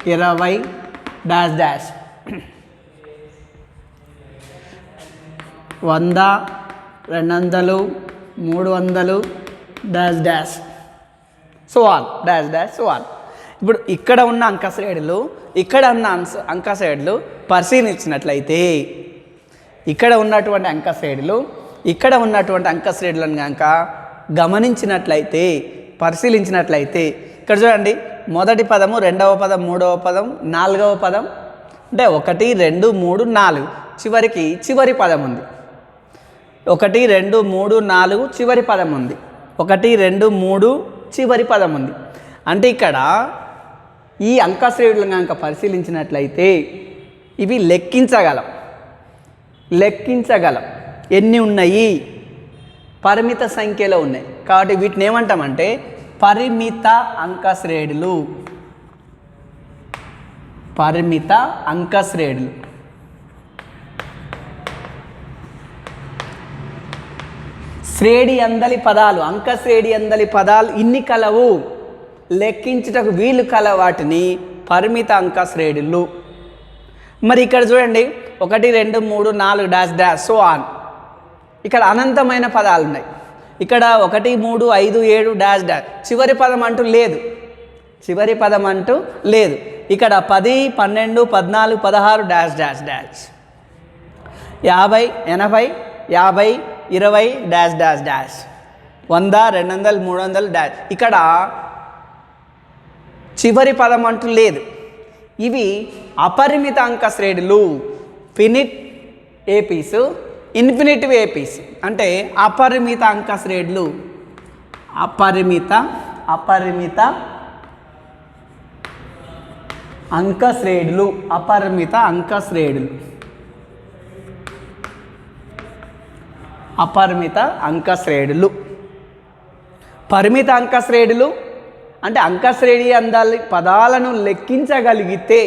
20 dash dash 100 200 300 dash dash so on dash dash so on ఇప్పుడు ఇక్కడ ఉన్న అంకశ్రేణులు ఇక్కడ ఉన్న అంకశ్రేణులు పరిశీలించినట్లయితే ఇక్కడ ఉన్నటువంటి అంకశ్రేణులను కనుక గమనించినట్లయితే పరిశీలించినట్లయితే ఇక్కడ చూడండి మొదటి పదము రెండవ పదం మూడవ పదం నాలుగవ పదం అంటే 1 2 3 4 చివరి పదం ఉంది 1 2 3 4 చివరి పదం ఉంది 1 2 3 చివరి పదం ఉంది అంటే ఇక్కడ ఈ అంకశ్రేణులను కనుక పరిశీలించినట్లయితే ఇవి లెక్కించగలం ఎన్ని ఉన్నాయి పరిమిత సంఖ్యలో ఉన్నాయి కాబట్టి వీటిని ఏమంటామంటే పరిమిత అంకశ్రేణులు శ్రేణి అందలి పదాలు అంకశ్రేణి అందలి పదాలు ఇన్ని కలవు లెక్కించుటకు వీలు కల వాటిని పరిమిత అంకశ్రేణులు మరి ఇక్కడ చూడండి 1 2 3 4 డాష్ డాష్ సో ఆన్. ఇక్కడ అనంతమైన పదాలు ఉన్నాయి. ఇక్కడ 1 3 5 7 డాష్ డాష్ చివరి పదం అంటూ లేదు. చివరి పదం అంటూ లేదు. ఇక్కడ 10 12 14 16 dash dash dash 50 80 50 20 dash dash dash 100 200 300 dash. ఇక్కడ చివరి పదం అంటూ లేదు. ఇవి అపరిమిత అంక శ్రేణులు. ఫినిట్ ఏపీస్, ఇన్ఫినిటివ్ ఏపీస్ అంటే అపరిమిత అంక శ్రేణులు. అపరిమిత అంక శ్రేణులు. అపరిమిత అంక శ్రేణులు. అపరిమిత అంక శ్రేణులు. పరిమిత అంక శ్రేణులు అంటే అంక శ్రేణి అందాలి పదాలను లెక్కించగలిగితే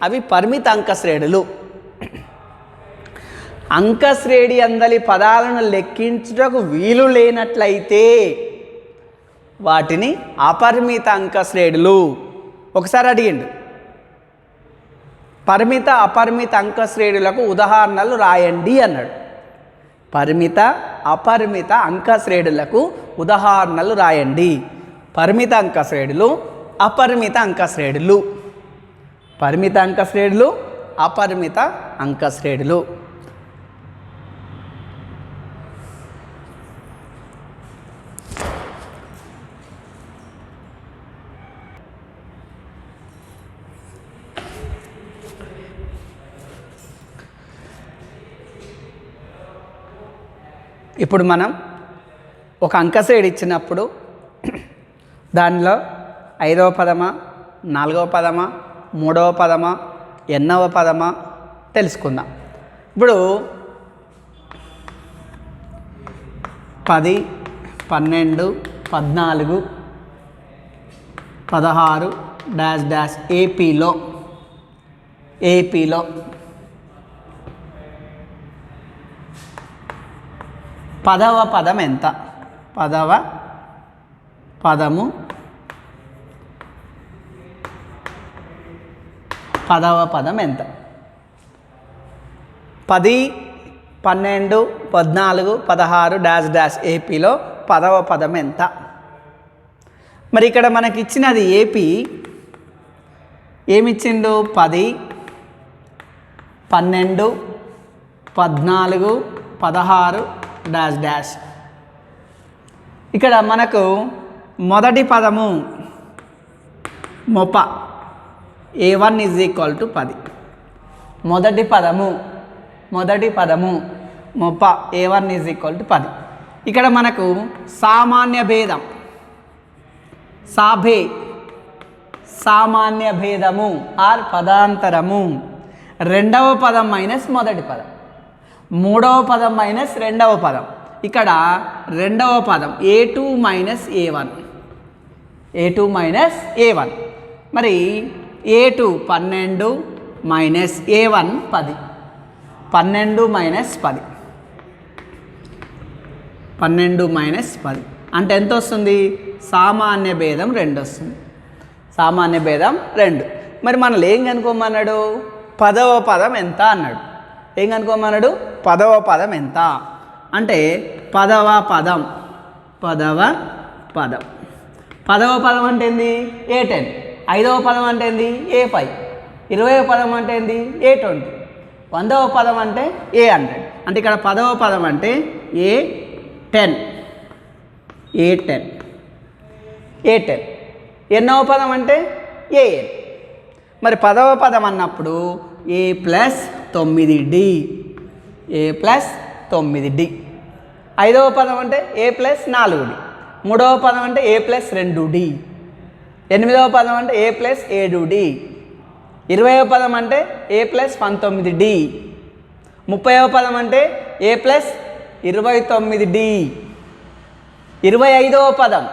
అవి పరిమిత అంక శ్రేణులు. అంక శ్రేణి అందలి పదాలను లెక్కించుటకు వీలు లేనట్లయితే వాటిని అపరిమిత అంక శ్రేణులు. ఒకసారి అడిగిండు, పరిమిత అపరిమిత అంక శ్రేణులకు ఉదాహరణలు రాయండి అన్నాడు. పరిమిత అపరిమిత అంక శ్రేణులకు ఉదాహరణలు రాయండి. పరిమిత అంక శ్రేణులు, అపరిమిత అంక శ్రేణులు. పరిమిత అంక శ్రేణులు, అపరిమిత అంక శ్రేణులు. ఇప్పుడు మనం ఒక అంక శ్రేణి ఇచ్చినప్పుడు దానిలో 5వ పదమా 4వ పదమా 3వ పదమా ఎన్నవ పదమా తెలుసుకుందాం. ఇప్పుడు 10 12 14 16 డాష్ డాష్ ఏపీలో 10వ పదం ఎంత? 10వ పదము 10వ పదం ఎంత? 10 12 14 16 డాష్ డాష్ ఏపీలో 10వ పదం ఎంత? మరి ఇక్కడ మనకి ఇచ్చినది ఏపీ ఏమిచ్చిండు? 10 12 14 16 dash dash. ఇక్కడ మనకు మొదటి పదము మొప A1 = 10. మొదటి పదము మొప A1 = 10. ఇక్కడ మనకు సామాన్య భేదం సామాన్య భేదము ఆర్ పదాంతరము. రెండవ పదం మైనస్ మొదటి పదం, మూడవ పదం మైనస్ రెండవ పదం. ఇక్కడ రెండవ పదం A2 - A1. మరి A2 12 మైనస్ A1 10. 12 - 10 అంటే ఎంత వస్తుంది? సామాన్య భేదం 2 వస్తుంది. సామాన్య భేదం 2. మరి మనల్ని ఏం కనుక్కోమన్నాడు? 10వ పదం ఎంత అన్నాడు. ఏం కనుక్కోమన్నాడు? 10వ పదం ఎంత అంటే 10వ పదం 10వ పదం అంటే ఏంది? A10. 5వ పదం అంటే ఏంది? A5. 20వ పదం అంటే ఏంది? A20. 100వ పదం అంటే A100. అంటే ఇక్కడ 10వ పదం అంటే A10. ఎన్నవ పదం అంటే AN. మరి 10వ పదం అన్నప్పుడు A+9D. 5వ పదం అంటే A+4D. 3వ పదం అంటే A+2D. 8వ పదం అంటే A+7D. 20వ పదం అంటే A+19D. 30వ పదం అంటే A+29D. 25వ పదం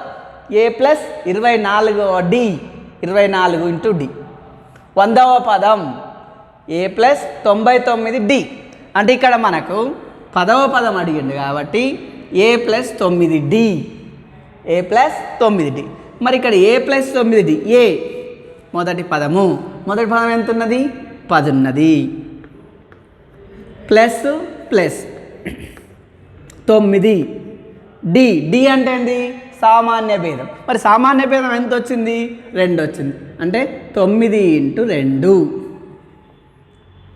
A+24D. 24 × D. 100వ పదం A+99D. అంటే ఇక్కడ మనకు 10వ పదం అడిగిండు కాబట్టి A+9D. మరి ఇక్కడ A+9D మొదటి పదం ఎంత ఉన్నది? 10 ఉన్నది. Plus plus 9. డి అంటే ఏంటి? సామాన్య భేదం. మరి సామాన్య భేదం ఎంత వచ్చింది? 2 వచ్చింది. అంటే 9 × 2,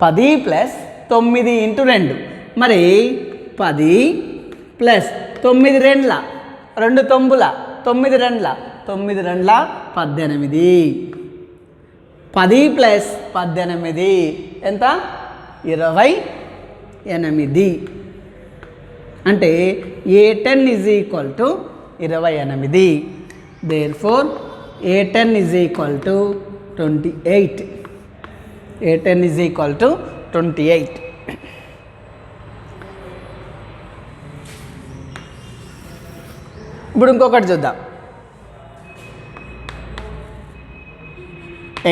10 + 9 × 2. మరి 10 + 9 రెండ్ల 2 తొంబుల 9 రెండ్ల 9 రెండ్ల 18. 10 + 18 ఎంత? 28. అంటే A10 = 28. Therefore A10 = 28. A10 = 28. ఇప్పుడు ఇంకొకటి చూద్దాం.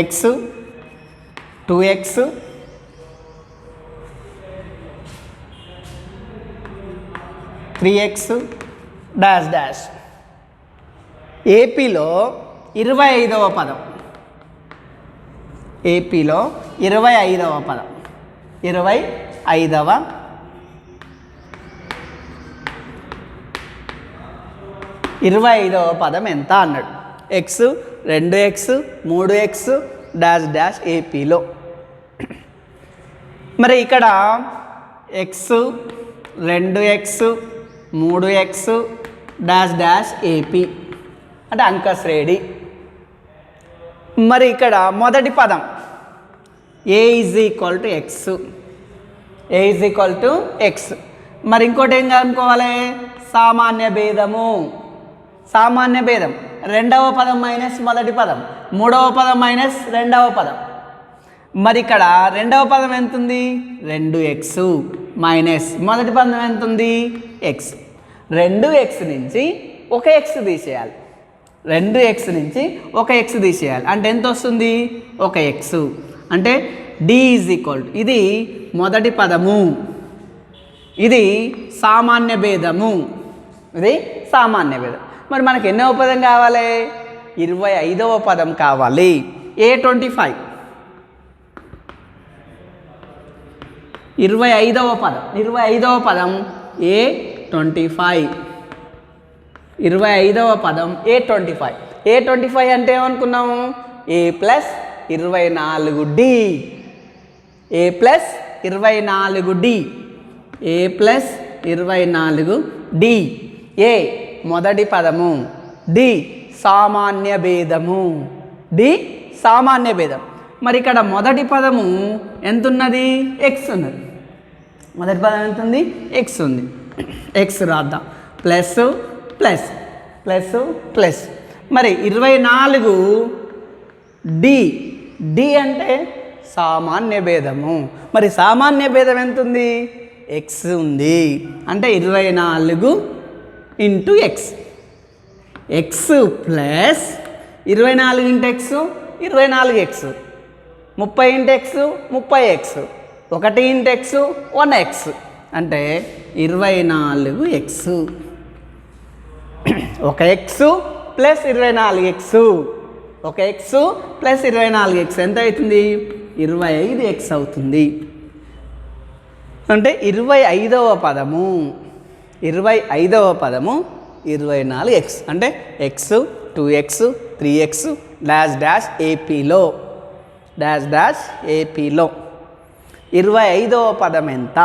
x 2x 3x dash dash. ఏపీలో 25వ పదం. ఏపీలో 25వ పదం. 25వ పదం ఎంత అన్నాడు. x 2x 3x dash dash ఏపీలో. మరి ఇక్కడ x 2x 3x dash dash AP అంటే అంకశ్రేణి. మరి ఇక్కడ మొదటి పదం a = x. a = x. మరి ఇంకోటి ఏం కనుక్కోవాలి? సామాన్య భేదము. సామాన్య భేదం రెండవ పదం మైనస్ మొదటి పదం, మూడవ పదం మైనస్ రెండవ పదం. మరి ఇక్కడ రెండవ పదం ఎంత ఉంది? 2x మైనస్ మొదటి పదం ఎంత ఉంది? x. 2x నుంచి ఒక x తీసేయాలి. 2x నుంచి ఒక x తీసేయాలి అంటే ఎంత వస్తుంది? ఒక x. అంటే d = ఇది మొదటి పదము, ఇది సామాన్య భేదము, ఇది సామాన్య భేదం. మరి మనకు ఎన్నవ పదం కావాలి? 25వ పదం కావాలి. A25 25వ పదం. 25వ పదం A25. 25వ పదం A25. A25 అంటే ఏమనుకున్నాము? A + 24D. A + 24D. A + 24D. A మొదటి పదము, D సామాన్య భేదము. D సామాన్య భేదం. మరి ఇక్కడ మొదటి పదము ఎంత ఉన్నది? x ఉన్నది. మొదటి పదం ఎంత ఉంది? x ఉంది. x రాద్దాం. Plus plus plus plus. మరి 24D. D అంటే సామాన్య భేదము. మరి సామాన్య భేదం ఎంత ఉంది? x ఉంది. అంటే 24 × x. x plus 24 × x 24x. 30 × x 30x. 1 × x 1x. అంటే 24x. ఒక x ప్లస్ 24x. ఒక x ప్లస్ 24x ఎంత అవుతుంది? 25x అవుతుంది. అంటే 25వ పదము 24x. అంటే x 2x 3x dash dash ఏపీలో, డాష్ డాష్ ఏపీలో. 25వ పదం ఎంత?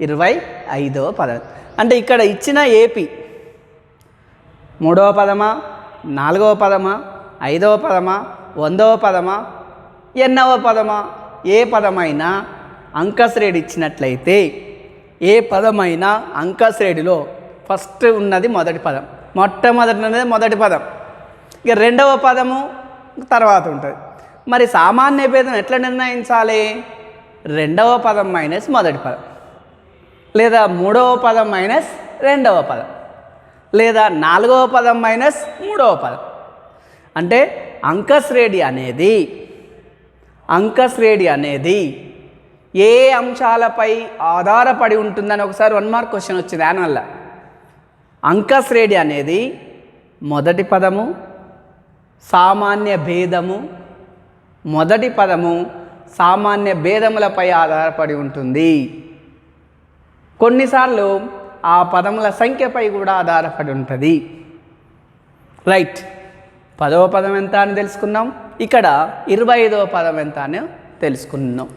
25వ పదం అంటే ఇక్కడ ఇచ్చిన ఏపీ 3వ పదమా, 4వ పదమా, 5వ పదమా, 100వ పదమా, ఎన్నవ పదమా? ఏ పదమైనా అంకశ్రేణి ఇచ్చినట్లయితే, ఏ పదమైనా అంకశ్రేణిలో ఫస్ట్ ఉన్నది మొదటి పదం, మొట్టమొదటి ఉన్నది మొదటి పదం, ఇక రెండవ పదము తర్వాత ఉంటుంది. మరి సామాన్య భేదం ఎట్లా నిర్ణయించాలి? రెండవ పదం మైనస్ మొదటి పదం, లేదా మూడవ పదం మైనస్ రెండవ పదం, లేదా నాలుగవ పదం మైనస్ మూడవ పదం. అంటే అంకశ్రేణి అనేది ఏ అంశాలపై ఆధారపడి ఉంటుందని ఒకసారి 1 మార్క్ క్వశ్చన్ వచ్చింది దానివల్ల. అంకశ్రేణి అనేది మొదటి పదము, సామాన్య భేదము, మొదటి పదము సామాన్య భేదములపై ఆధారపడి ఉంటుంది. కొన్నిసార్లు ఆ పదముల సంఖ్యపై కూడా ఆధారపడి ఉంటుంది. రైట్, 10వ పదం ఎంత అని తెలుసుకున్నాం. ఇక్కడ 25వ పదం ఎంత అని తెలుసుకున్నాం.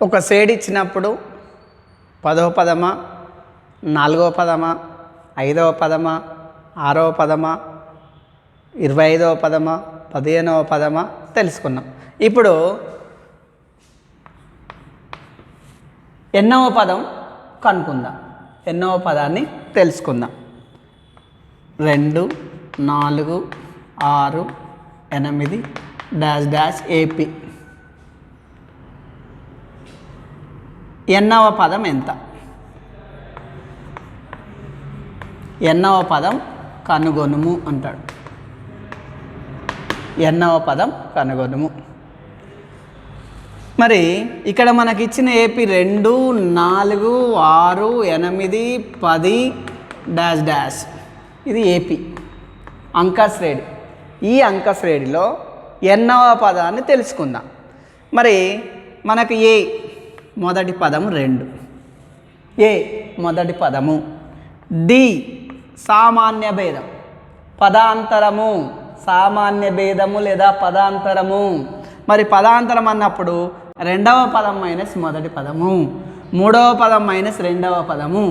ఒక షేడ్ ఇచ్చినప్పుడు 10వ పదమా, 4వ పదమా, 5వ పదమా, 6వ పదమా, 25వ పదమా, 15వ పదమా తెలుసుకున్నాం. ఇప్పుడు ఎన్నవ పదం కనుక్కుందాం. ఎన్నవ పదాన్ని తెలుసుకుందాం. 2, 4, 6, 8 డాష్ డాష్ ఏపీ. ఎన్నవ పదం ఎంత? ఎన్నవ పదం కనుగొనుము అంటాడు. ఎన్నవ పదం కనుగొనుము. మరి ఇక్కడ మనకి ఇచ్చిన ఏపీ 2, 4, 6, 8, 10 డాష్ డాష్. ఇది ఏపీ అంక శ్రేణి. ఈ అంక శ్రేణిలో ఎన్నవ పదాన్ని తెలుసుకుందాం. మరి మనకు ఏ మొదటి పదం 2, ఏ మొదటి పదము. డి సామాన్య భేదం, పదాంతరము, సామాన్య భేదము లేదా పదాంతరము. మరి పదాంతరం అన్నప్పుడు 2వ పదం మైనస్ మొదటి పదము, 3వ పదం మైనస్ 2వ పదము,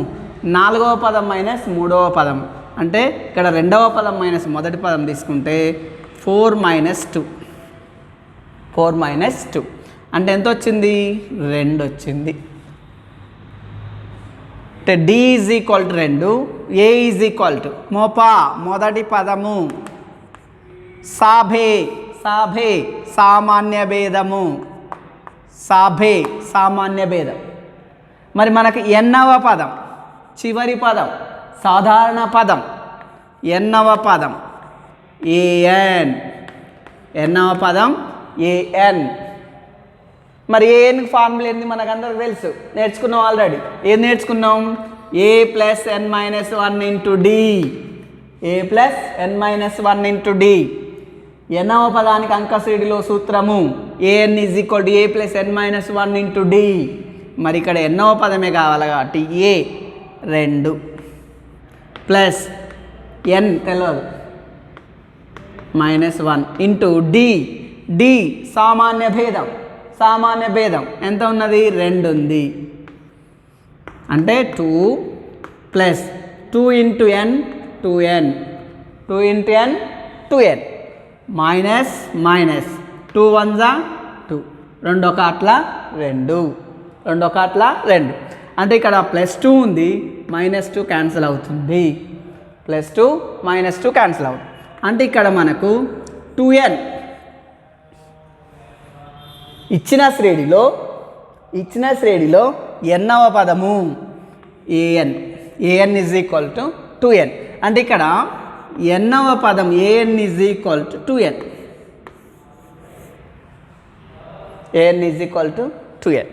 4వ పదం మైనస్ 3వ పదం. అంటే ఇక్కడ 2వ పదం మైనస్ మొదటి పదం తీసుకుంటే 4 - 2, 4 - 2 అంటే ఎంత వచ్చింది? 2 వచ్చింది. అంటే d is equal to 2, a is equal to మోపా మొదటి పదము, సాభే సాభే సామాన్య భేదము, సాభే సామాన్య భేదం. మరి మనకు ఎన్నవ పదం, చివరి పదం, సాధారణ పదం. ఎన్నవ పదం ఏఎన్, ఎన్నవ పదం ఏఎన్. మరి ఏఎన్ ఫార్ములా ఏంది మనకందరికి తెలుసు, నేర్చుకున్నాం ఆల్రెడీ. ఏం నేర్చుకున్నాం? A plus N minus 1 into D, A plus N minus 1 into d. ఎన్నవ పదానికి అంకశ్రేణిలో సూత్రము a n is equal to A plus N minus 1 into D. మరి ఇక్కడ ఎన్నవ పదమే కావాలి కాబట్టి ఏ 2 ప్లస్ ఎన్ తెలియదు -1 ఇంటూ డి. డి సామాన్య భేదం, సామాన్య భేదం ఎంత ఉన్నది? 2 ఉంది. అంటే 2 ప్లస్ 2 ఇంటూ ఎన్ 2n, 2 ఇంటూ ఎన్ 2n మైనస్ మైనస్ 2 1 2, 2 1 2, 2 1 2. అంటే ఇక్కడ +2 ఉంది, -2 క్యాన్సిల్ అవుతుంది. +2 -2 క్యాన్సిల్ అవుతుంది. అంటే ఇక్కడ మనకు 2n ఇచ్చిన శ్రేణిలో ఎన్నవ పదము a n, a n is equal to 2n. అంటే ఇక్కడ ఎన్నవ పదం a n is equal to 2n, a n is equal to 2n.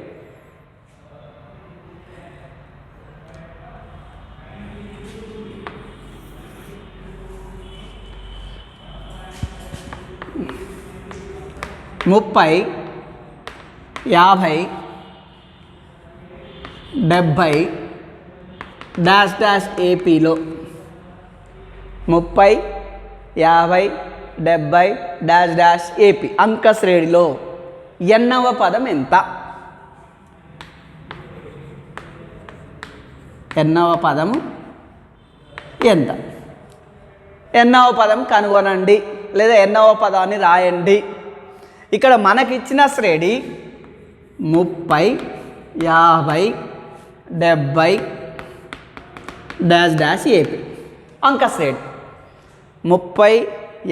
ముప్పై 50 70 డాష్ డాష్ ఏపీలో 30 50 70 డాష్ డాష్ ఏపీ అంక శ్రేణిలో ఎన్నవ పదం ఎంత? ఎన్నవ పదము ఎంత? ఎన్నవ పదం కనుగొనండి లేదా ఎన్నవ పదాన్ని రాయండి. ఇక్కడ మనకిచ్చిన శ్రేణి 30 50 70 డాష్ డాష్ ఏపీ అంక శ్రేణి. 30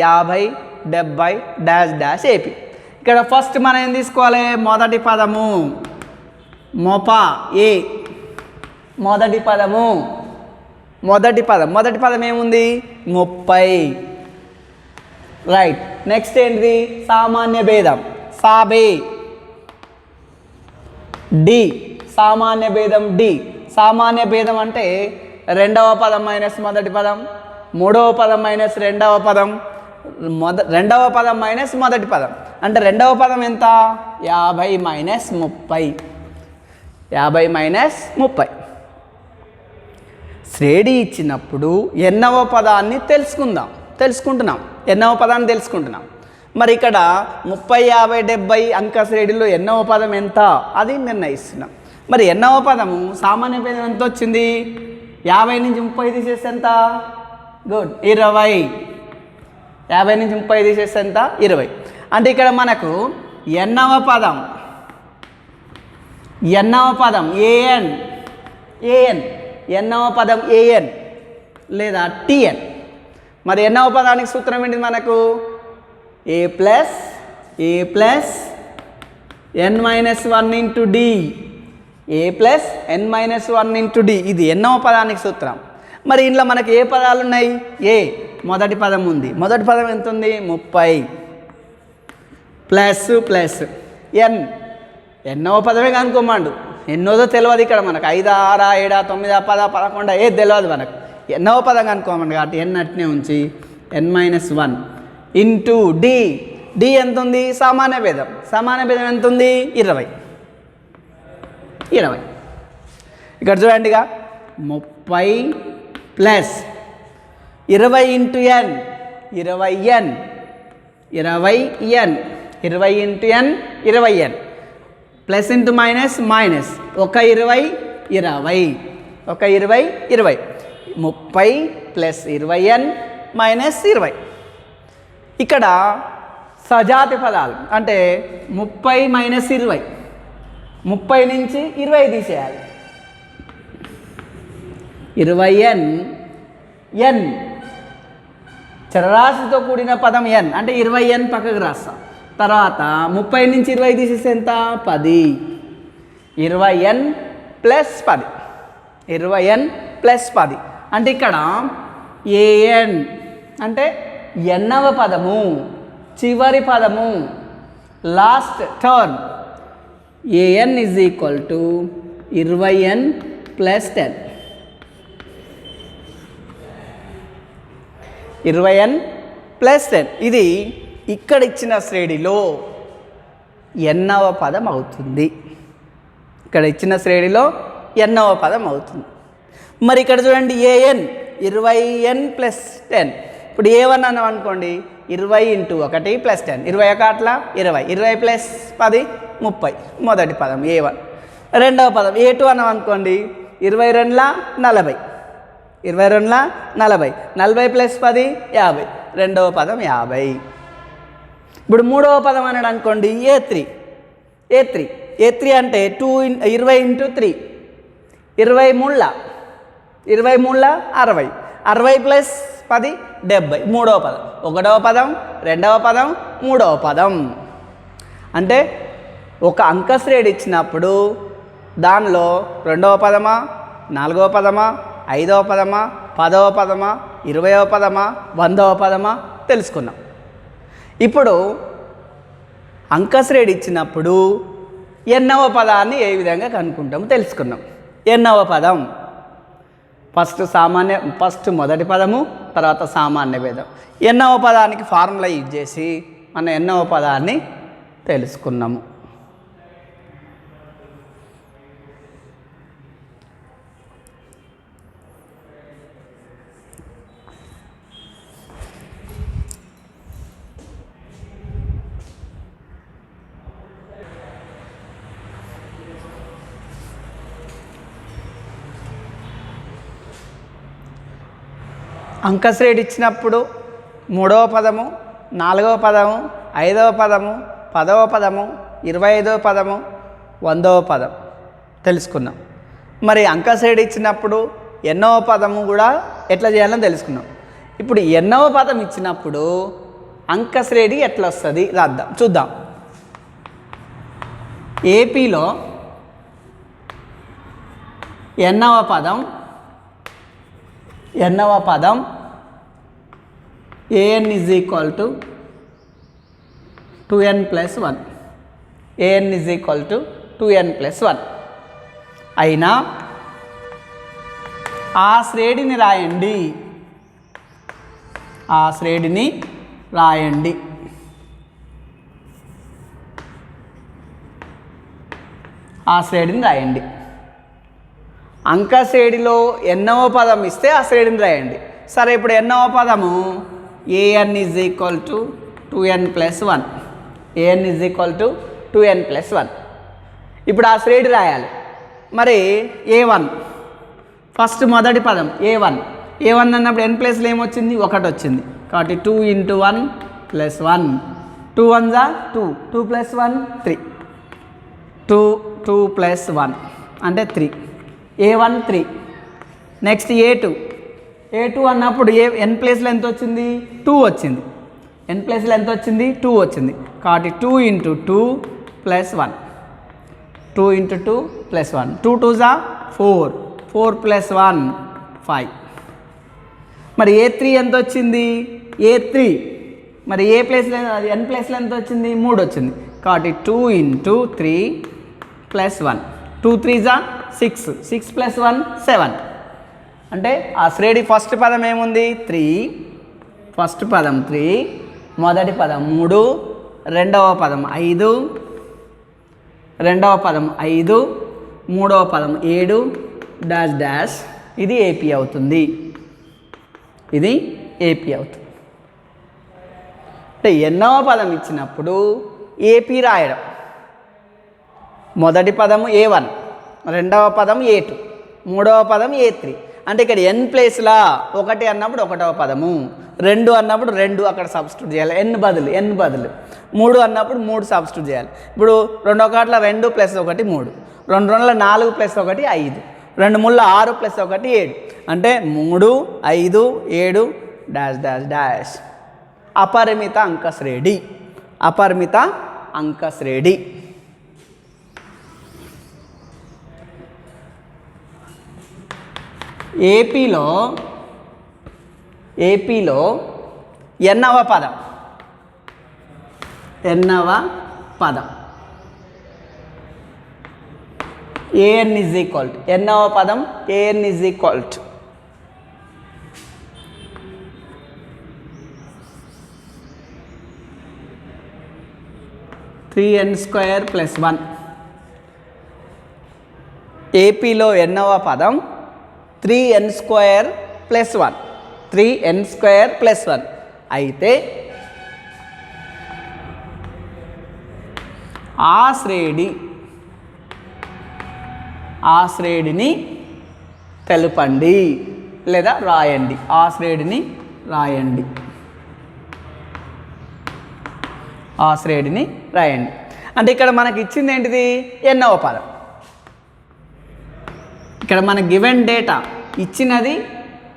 50 70 డాష్ డాష్ ఏపీ. ఇక్కడ ఫస్ట్ మనం ఏం తీసుకోవాలి? మొదటి పదము మోపా ఏ, మొదటి పదము, మొదటి పదం ఏముంది? 30. రైట్. నెక్స్ట్ ఏంటిది? సామాన్య భేదం సాబే. డి సామాన్య భేదం డి. సామాన్య భేదం అంటే రెండవ పదం మైనస్ మొదటి పదం, మూడవ పదం మైనస్ రెండవ పదం, రెండవ పదం మైనస్ మొదటి పదం. అంటే రెండవ పదం ఎంత? 50 మైనస్ 30. 50 మైనస్ 30. శ్రేణి ఇచ్చినప్పుడు ఎన్నవ పదాన్ని తెలుసుకుంటున్నాం. ఎన్నవ పదాన్ని తెలుసుకుంటున్నాం. మరి ఇక్కడ 30, 50, 70 అంక శ్రేణిలో ఎన్నవ పదం ఎంత అది నిర్ణయిస్తున్నాం. మరి ఎన్నవ పదము సామాన్య భేదం ఎంత వచ్చింది? 50 నుంచి 30 తీసేస్తే ఎంత? గుడ్, 20. 50 నుంచి 30 తీసేస్తే ఎంత? 20. అంటే ఇక్కడ మనకు ఎన్నవ పదం an, ఎన్నవ పదం an లేదా tn. మరి ఎన్నవ పదానికి సూత్రం ఏంటి మనకు? a plus n minus 1 into d, a plus n minus 1 into d. ఇది ఎన్నవ పదానికి సూత్రం. మరి ఇంట్లో మనకి ఏ పదాలు ఉన్నాయి? ఏ మొదటి పదం ఉంది. మొదటి పదం ఎంత ఉంది? 30 ప్లస్ n. ఎన్నవ పదమే కనుక్కోమండు. ఎన్నోదో తెలియదు ఇక్కడ మనకు. 5, 6, 7, 9, 10, 11 ఏది తెలియదు మనకు. ఎన్నవ పదం కనుక్కోమండి కాబట్టి n అట్నే ఉంచి n minus 1 into d. D ఎంత ఉంది? సామాన్య భేదం. సామాన్య భేదం ఎంత ఉంది? 20. ఇక్కడ చూడండి, 30 plus 20 into n, 20n, 20 into n, 20n, plus into minus, ఒక 20, 20, 30 ప్లస్ 20n మైనస్ 20. ఇక్కడ సజాతి పదాలు అంటే 30 మైనస్ 20, 30 నుంచి 20 తీసేయాలి. 20n, n చరరాశితో కూడిన పదం n అంటే 20n పక్కకు రాస్తాం. తర్వాత 30 నుంచి 20 తీసేస్తే ఎంత? 10. 20n plus 10, 20n plus 10. అంటే ఇక్కడ an అంటే ఎన్నవ పదము, చివరి పదము, last term. an is equal to 20n plus 10. 20n plus 10 ఇది ఇక్కడ ఇచ్చిన శ్రేణిలో ఎన్నవ పదం అవుతుంది. ఇక్కడ ఇచ్చిన శ్రేణిలో ఎన్నవ పదం అవుతుంది. మరి ఇక్కడ చూడండి, an 20n ప్లస్ 10. ఇప్పుడు a1 అన్నాం అనుకోండి, 20 ఇంటూ 1 ప్లస్ 10, 21 20, 20 ప్లస్ 10 30. మొదటి పదం a1. రెండవ పదం a2 అన్నాం అనుకోండి, 22 40, 40 ప్లస్ 10 50. రెండవ పదం 50. ఇప్పుడు మూడవ పదం అన్నాడు అనుకోండి, a3 అంటే 20 ఇంటూ 3, 23 60, 60 ప్లస్ 10 70. మూడవ పదం. ఒకటవ పదం, రెండవ పదం, మూడవ పదం. అంటే ఒక అంక శ్రేణి ఇచ్చినప్పుడు దానిలో రెండవ పదమా, నాలుగవ పదమా, ఐదవ పదమా, 10వ పదమా, 20వ పదమా, 100వ పదమా తెలుసుకున్నాం. ఇప్పుడు అంక శ్రేణి ఇచ్చినప్పుడు ఎన్నవ పదాన్ని ఏ విధంగా కనుక్కుంటామో తెలుసుకున్నాం. ఎన్నవ పదం ఫస్ట్ మొదటి పదము, తర్వాత సామాన్య భేదం. ఎన్నవ పదానికి ఫార్ములా యూజ్ చేసి మనం ఎన్నవ పదాన్ని తెలుసుకున్నాము. అంకశ్రేణి ఇచ్చినప్పుడు మూడవ పదము, నాలుగవ పదము, ఐదవ పదము, 10వ పదము, 25వ పదము, 100వ పదం తెలుసుకున్నాం. మరి అంకశ్రేణి ఇచ్చినప్పుడు ఎన్నవ పదము కూడా ఎట్లా చేయాలని తెలుసుకున్నాం. ఇప్పుడు ఎన్నవ పదం ఇచ్చినప్పుడు అంకశ్రేణి ఎట్లా వస్తుంది చూద్దాం. ఏపీలో ఎన్నవ పదం an is equal to 2n plus 1. an is equal to 2n plus 1 అయినా ఆ శ్రేణిని రాయండి. ఆ శ్రేణిని రాయండి. ఆ శ్రేణిని రాయండి. అంక శ్రేణిలో ఎన్నవ పదం ఇస్తే ఆ శ్రేణిని రాయండి. సరే, ఇప్పుడు ఎన్నవ పదము an is equal to 2n+1. an is equal to 2n+1. ఇప్పుడు ఆ శ్రేణి రాయాలి. మరి a1 ఫస్ట్ మొదటి పదం a1 అన్నప్పుడు n ప్లేస్లో ఏమొచ్చింది? 1 వచ్చింది. కాబట్టి 2 × 1 + 1. 2 1 2, 2 + 1 3, 2 + 1 అంటే 3. a1 3. నెక్స్ట్ a2 అన్నప్పుడు n ప్లేస్లో ఎంత వచ్చింది? 2 వచ్చింది. n ప్లేస్లో ఎంత వచ్చింది? 2 వచ్చింది. కాబట్టి 2 × 2 + 1. 2 × 2 + 1. 2 2 4, 4 + 1 5. మరి a3 ఎంత వచ్చింది? a3 మరి ఏ ప్లేస్లో n ప్లేస్లో ఎంత వచ్చింది? 3 వచ్చింది. కాబట్టి 2 × 3 + 1. 2 3 6, 6 + 1 7. అంటే ఆ శ్రేణి ఫస్ట్ పదం ఏముంది? 3. ఫస్ట్ పదం 3, మొదటి పదం 3, రెండవ పదం 5, రెండవ పదం 5, మూడవ పదం 7 డాష్ డాష్. ఇది ఏపీ అవుతుంది. ఇది ఏపీ అవుతుంది. అంటే ఎన్నవ పదం ఇచ్చినప్పుడు ఏపీ రాయడం. మొదటి పదము a1, రెండవ పదం a2, మూడవ పదం a3. అంటే ఇక్కడ n ప్లేస్లా 1 అన్నప్పుడు 1వ పదము, 2 అన్నప్పుడు 2 అక్కడ సబ్స్టిట్యూట్ చేయాలి, n బదులు 3 అన్నప్పుడు 3 సబ్స్టిట్యూట్ చేయాలి. ఇప్పుడు 2 1 2 + 1 3, 2 2 4 + 1 5, 2 3 6 + 1 7. అంటే 3 5 7 డాష్ డాష్ డాష్. అపరిమిత అంక శ్రేణి. అపరిమిత అంక శ్రేణి. ఏపీలో ఎన్నవ పదం? ఎన్నవ పదం an ఈజ్ ఈక్వల్ టు ఎన్నవ పదం an is equal to 3n² + 1. ఏపీలో ఎన్నవ పదం 3n² + 1. 3n² + 1 అయితే ఆ శ్రేణిని తెలుపండి లేదా రాయండి. ఆ శ్రేణిని రాయండి. ఆ శ్రేణిని రాయండి. అంటే ఇక్కడ మనకి ఇచ్చింది ఏంటిది? ఎన్నవ పదం. ఇక్కడ మన గివెన్ డేటా ఇచ్చినది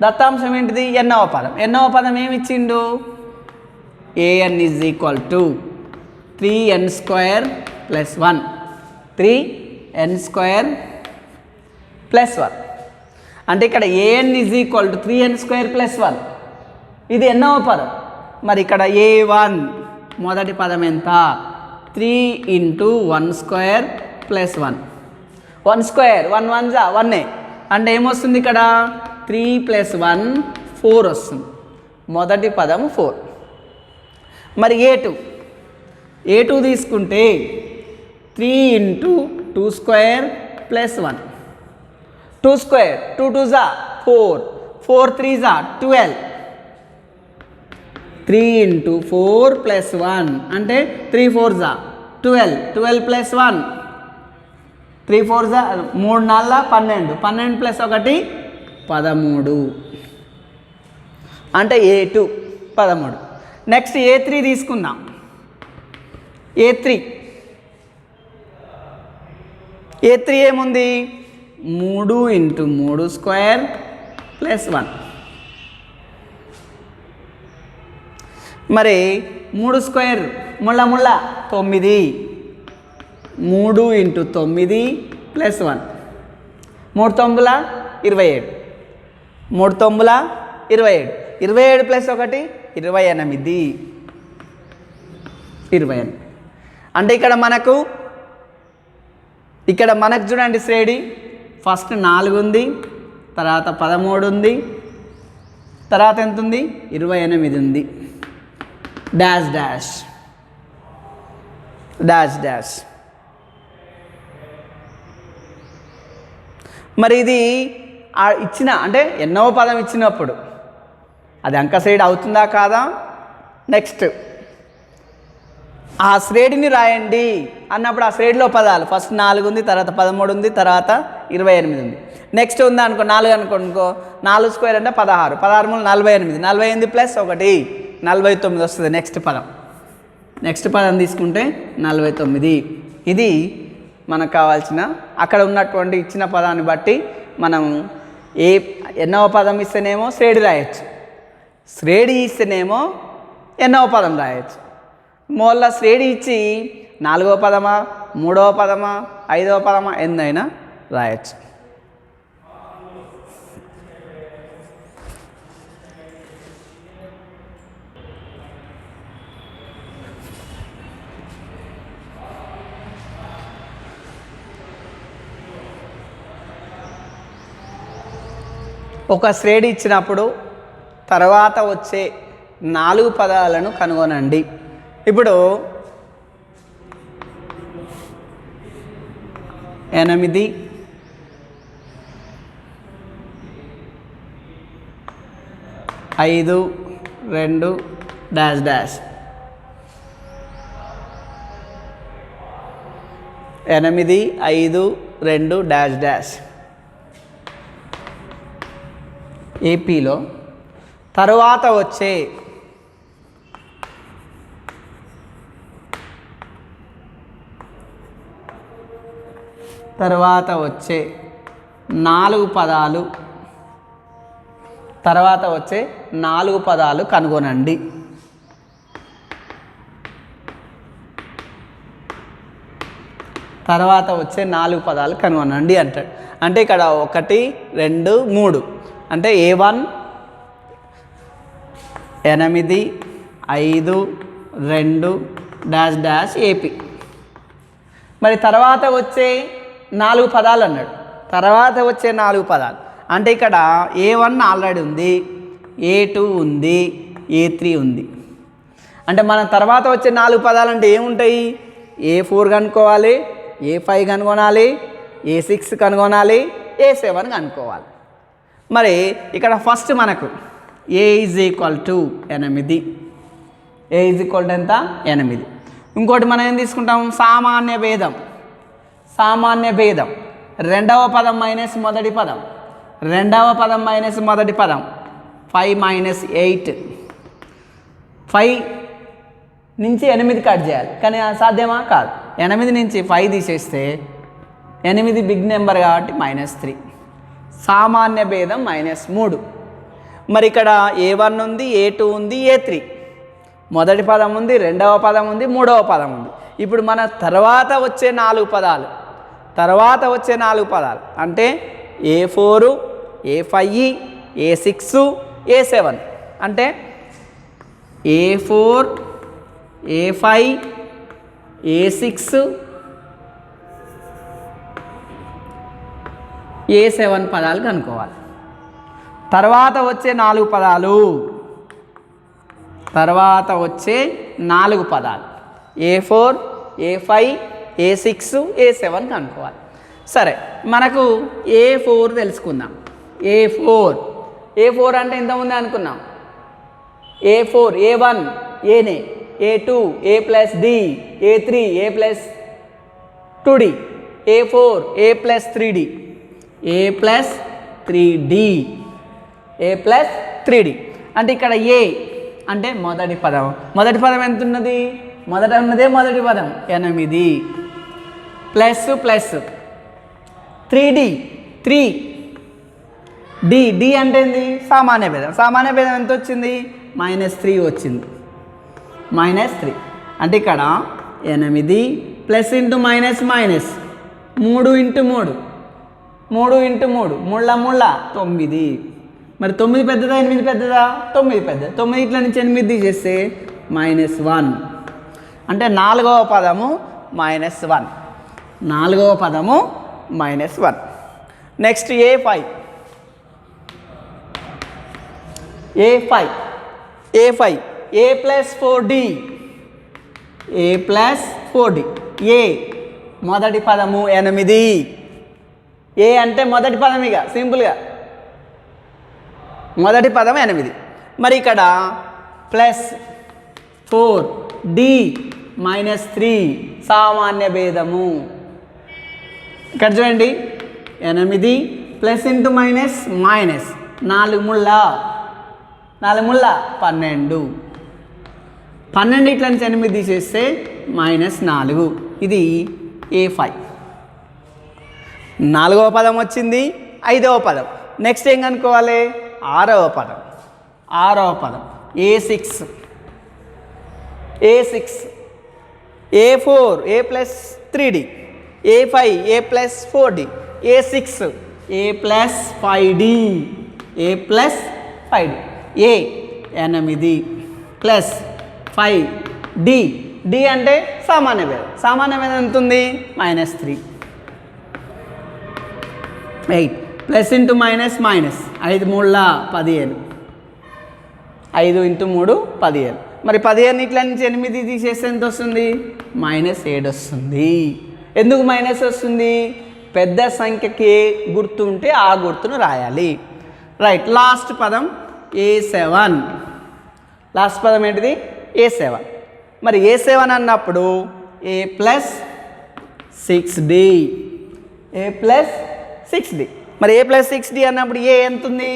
దత్తాంశం ఏంటిది? ఎన్నవ పదం. ఎన్నవ పదం ఏమి ఇచ్చిండు? an is equal to 3n² + 1. 3n² + 1. అంటే ఇక్కడ an is equal to 3n² + 1. ఇది ఎన్నవ పదం? మరి ఇక్కడ a1 మొదటి పదం ఎంత? 3 × 1² + 1. 1² 1 1 1. అంటే ఏమొస్తుంది ఇక్కడ? 3 + 1 4 వస్తుంది. మొదటి పదం 4. మరి a2 తీసుకుంటే 3 × 2² + 1. 2² 2 2 4, 4 3 12. 3 × 4 + 1 అంటే 3 4 12, 12 + 1 3 4 3 4 12, 12 + 1 13. అంటే a2 13. నెక్స్ట్ a3 తీసుకుందాం. a3 ఏముంది? 3 × 3² + 1. మరి 3² ముళ్ళ 9. 3 × 9 + 1. 3 9 27. 3 9 27. 27 + 1 28. 28. అంటే ఇక్కడ మనకు చూడండి శ్రేణి ఫస్ట్ 4 ఉంది, తర్వాత 13 ఉంది, తర్వాత ఎంత ఉంది 28 ఉంది. Dash dash dash dash. మరి ఇది ఇచ్చిన అంటే ఎన్నో పదం ఇచ్చినప్పుడు అది అంక శ్రేణి అవుతుందా కాదా? నెక్స్ట్ ఆ శ్రేణిని రాయండి అన్నప్పుడు ఆ శ్రేణిలో పదాలు ఫస్ట్ 4 ఉంది, తర్వాత 13 ఉంది, తర్వాత 28 ఉంది. నెక్స్ట్ ఉంది అనుకో 4 అనుకో 4 స్క్వేర్ అంటే 16, 16 మూడు 48, 48 ప్లస్ 1 49 వస్తుంది. నెక్స్ట్ పదం తీసుకుంటే 49. ఇది మనకు కావాల్సిన అక్కడ ఉన్నటువంటి ఇచ్చిన పదాన్ని బట్టి మనం ఎన్నవ పదం ఇస్తేనేమో శ్రేణి రాయొచ్చు, శ్రేణి ఇస్తేనేమో ఎన్నవ పదం రాయొచ్చు. మూల శ్రేణి ఇచ్చి 4వ పదమా 3వ పదమా 5వ పదమా ఎందైనా రాయొచ్చు. ఒక శ్రేణి ఇచ్చినప్పుడు తర్వాత వచ్చే 4 పదాలను కనుగొనండి. ఇప్పుడు 8 5 2 డాష్ డాష్ 8 5 2 డాష్ డాష్ ఏపీలో తరువాత వచ్చే 4 పదాలు తర్వాత వచ్చే 4 పదాలు కనుగొనండి. తర్వాత వచ్చే 4 పదాలు కనుగొనండి అంటాడు. అంటే ఇక్కడ 1 2 3 అంటే A1 8 5 2 డాష్ డాష్ ఏపీ. మరి తర్వాత వచ్చే 4 పదాలు అన్నాడు. తర్వాత వచ్చే 4 పదాలు అంటే ఇక్కడ A1 ఆల్రెడీ ఉంది, A2 ఉంది, A3 ఉంది. అంటే మన తర్వాత వచ్చే 4 పదాలు అంటే ఏముంటాయి? A4 కనుక్కోవాలి, A5 కనుగొనాలి, A6 కనుగొనాలి, A7 కనుక్కోవాలి. మరి ఇక్కడ ఫస్ట్ మనకు A is equal to 8, A is equal to ఎంత 8. ఇంకోటి మనం ఏం తీసుకుంటాం? సామాన్య భేదం. రెండవ పదం మైనస్ మొదటి పదం, 5 మైనస్ 8, 5 నుంచి 8 కట్ చేయాలి. కానీ సాధ్యమా? కాదు. 8 నుంచి 5 తీసేస్తే 8 బిగ్ నెంబర్ కాబట్టి -3. సామాన్య భేదం -3. మరి ఇక్కడ A1 ఉంది, A2 ఉంది, A3 మొదటి పదం ఉంది, రెండవ పదం ఉంది, మూడవ పదం ఉంది. ఇప్పుడు మన తర్వాత వచ్చే 4 పదాలు అంటే A4 A5 A6 A7 అంటే A4 A5 A6 A7 పదాలు కనుక్కోవాలి. తర్వాత వచ్చే 4 పదాలు A4 A5 A6 A7 కనుక్కోవాలి. సరే, మనకు A4 తెలుసుకుందాం. A4 అంటే ఇంతకుముందే అనుకున్నాం. A4 A1 Aనే, A2 A plus D, A3 A plus 2D, A4 A plus 3D, A plus 3D అంటే ఇక్కడ A అంటే మొదటి పదం ఎంత ఉన్నది? మొదటి పదం 8 ప్లస్ 3D 3D అంటే ఏంది? సామాన్య భేదం ఎంత వచ్చింది? -3 వచ్చింది. -3 అంటే ఇక్కడ 8 ప్లస్ ఇంటూ మైనస్ 3 ఇంటూ 3 9. మరి 9 పెద్దదా 8 పెద్దదా? 9 పెద్దదా. 9 ఇట్లా నుంచి 8 తీసేస్తే -1 అంటే 4వ పదము -1. Next A5 A5 A plus 4D A plus 4D A మొదటి పదము 8 ఏ అంటే మొదటి పదం, ఇక సింపుల్గా మొదటి పదం 8. మరి ఇక్కడ ప్లస్ 4D -3 సామాన్య భేదము. ఇక్కడ చూడండి 8 ప్లస్ ఇంటూ మైనస్ మైనస్ 4 ముళ్ళ 12 ఇట్లా నుంచి 8 తీసేస్తే -4. ఇది A5. 4వ పదం వచ్చింది. 5వ పదం నెక్స్ట్ ఏం కనుక్కోవాలి? 6వ పదం A6 A4 A plus 3D A5 A plus 4D A6 A plus 5D A plus 5D A 8 plus 5D D అంటే సామాన్య భేదం ఎంత ఉంది? -3. 8 plus into minus minus 5 3 15 5 into 3 15. మరి 15 ఇట్లా నుంచి 8 తీసేస్తే ఎంత వస్తుంది? -7 వస్తుంది. ఎందుకు మైనస్ వస్తుంది? పెద్ద సంఖ్యకి ఏ గుర్తు ఉంటే ఆ గుర్తును రాయాలి. రైట్. లాస్ట్ పదం A7. లాస్ట్ పదం ఏంటిది? A7. మరి A7 అన్నప్పుడు A plus 6D మరి A plus 6D అన్నప్పుడు ఏ ఎంత ఉంది?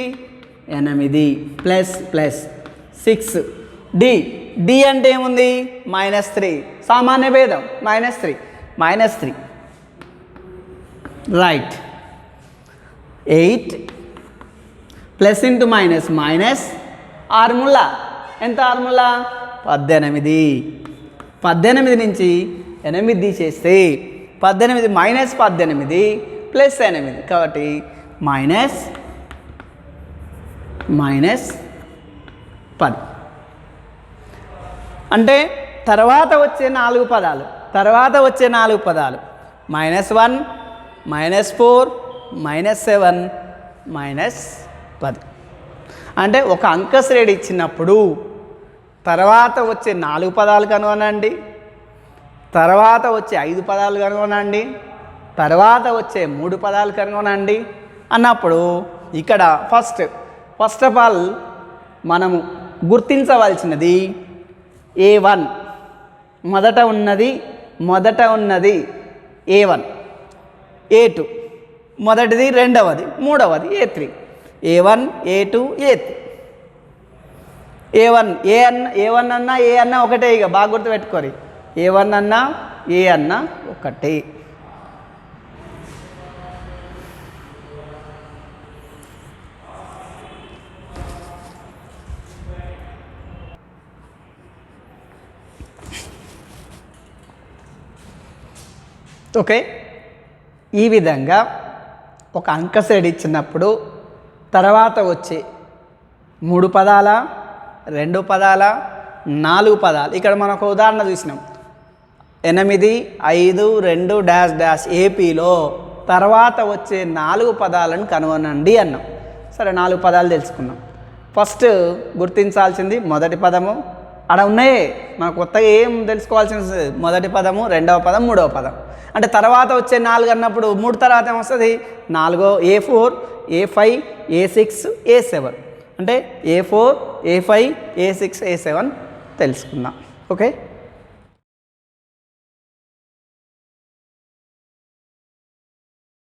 8 ప్లస్ 6D D అంటే ఏముంది? -3 సామాన్య భేదం -3 right. 8 plus into minus minus 6 ముళ్ళ ఎంత? 6 ముళ్ళ 18 నుంచి 8 తీసేస్తే 18 -18 ప్లస్ 8 కాబట్టి -10. అంటే తర్వాత వచ్చే 4 పదాలు -1 -4 -7 -10. అంటే ఒక అంక శ్రేణి ఇచ్చినప్పుడు తర్వాత వచ్చే 4 పదాలు కనుగొనండి, తర్వాత వచ్చే 5 పదాలు కనుగొనండి, తర్వాత వచ్చే 3 పదాలు కనుగొనండి అన్నప్పుడు ఇక్కడ ఫస్ట్ ఆఫ్ ఆల్ మనము గుర్తించవలసినది A1 మొదట ఉన్నది A1, A2 మొదటిది, రెండవది, మూడవది A3. A1 A2 A3 A1 అన్నా ఏ అన్నా ఒకటే, ఇక బాగా గుర్తుపెట్టుకోరి. A1 అన్నా ఏ అన్నా ఒకటే. ఓకే. ఈ విధంగా ఒక అంక సెట్ ఇచ్చినప్పుడు తర్వాత వచ్చే 3 పదాల, 2 పదాల, 4 పదాలు. ఇక్కడ మనం ఒక ఉదాహరణ చూసినాం. 8 5 2 డాష్ డాష్ ఏపీలో తర్వాత వచ్చే 4 పదాలను కనుగొనండి అన్నాం. సరే, 4 పదాలు తెలుసుకున్నాం. ఫస్ట్ గుర్తించాల్సింది మొదటి పదము. అక్కడ ఉన్నాయే, మనకు కొత్తగా ఏం తెలుసుకోవాల్సింది? మొదటి పదము, రెండవ పదం, మూడవ పదం. అంటే తర్వాత వచ్చే 4 అన్నప్పుడు 3 తర్వాత ఏమొస్తుంది? 4 A4 A5 A6 A7. అంటే A4 A5 A6 A7 తెలుసుకుందాం. ఓకే.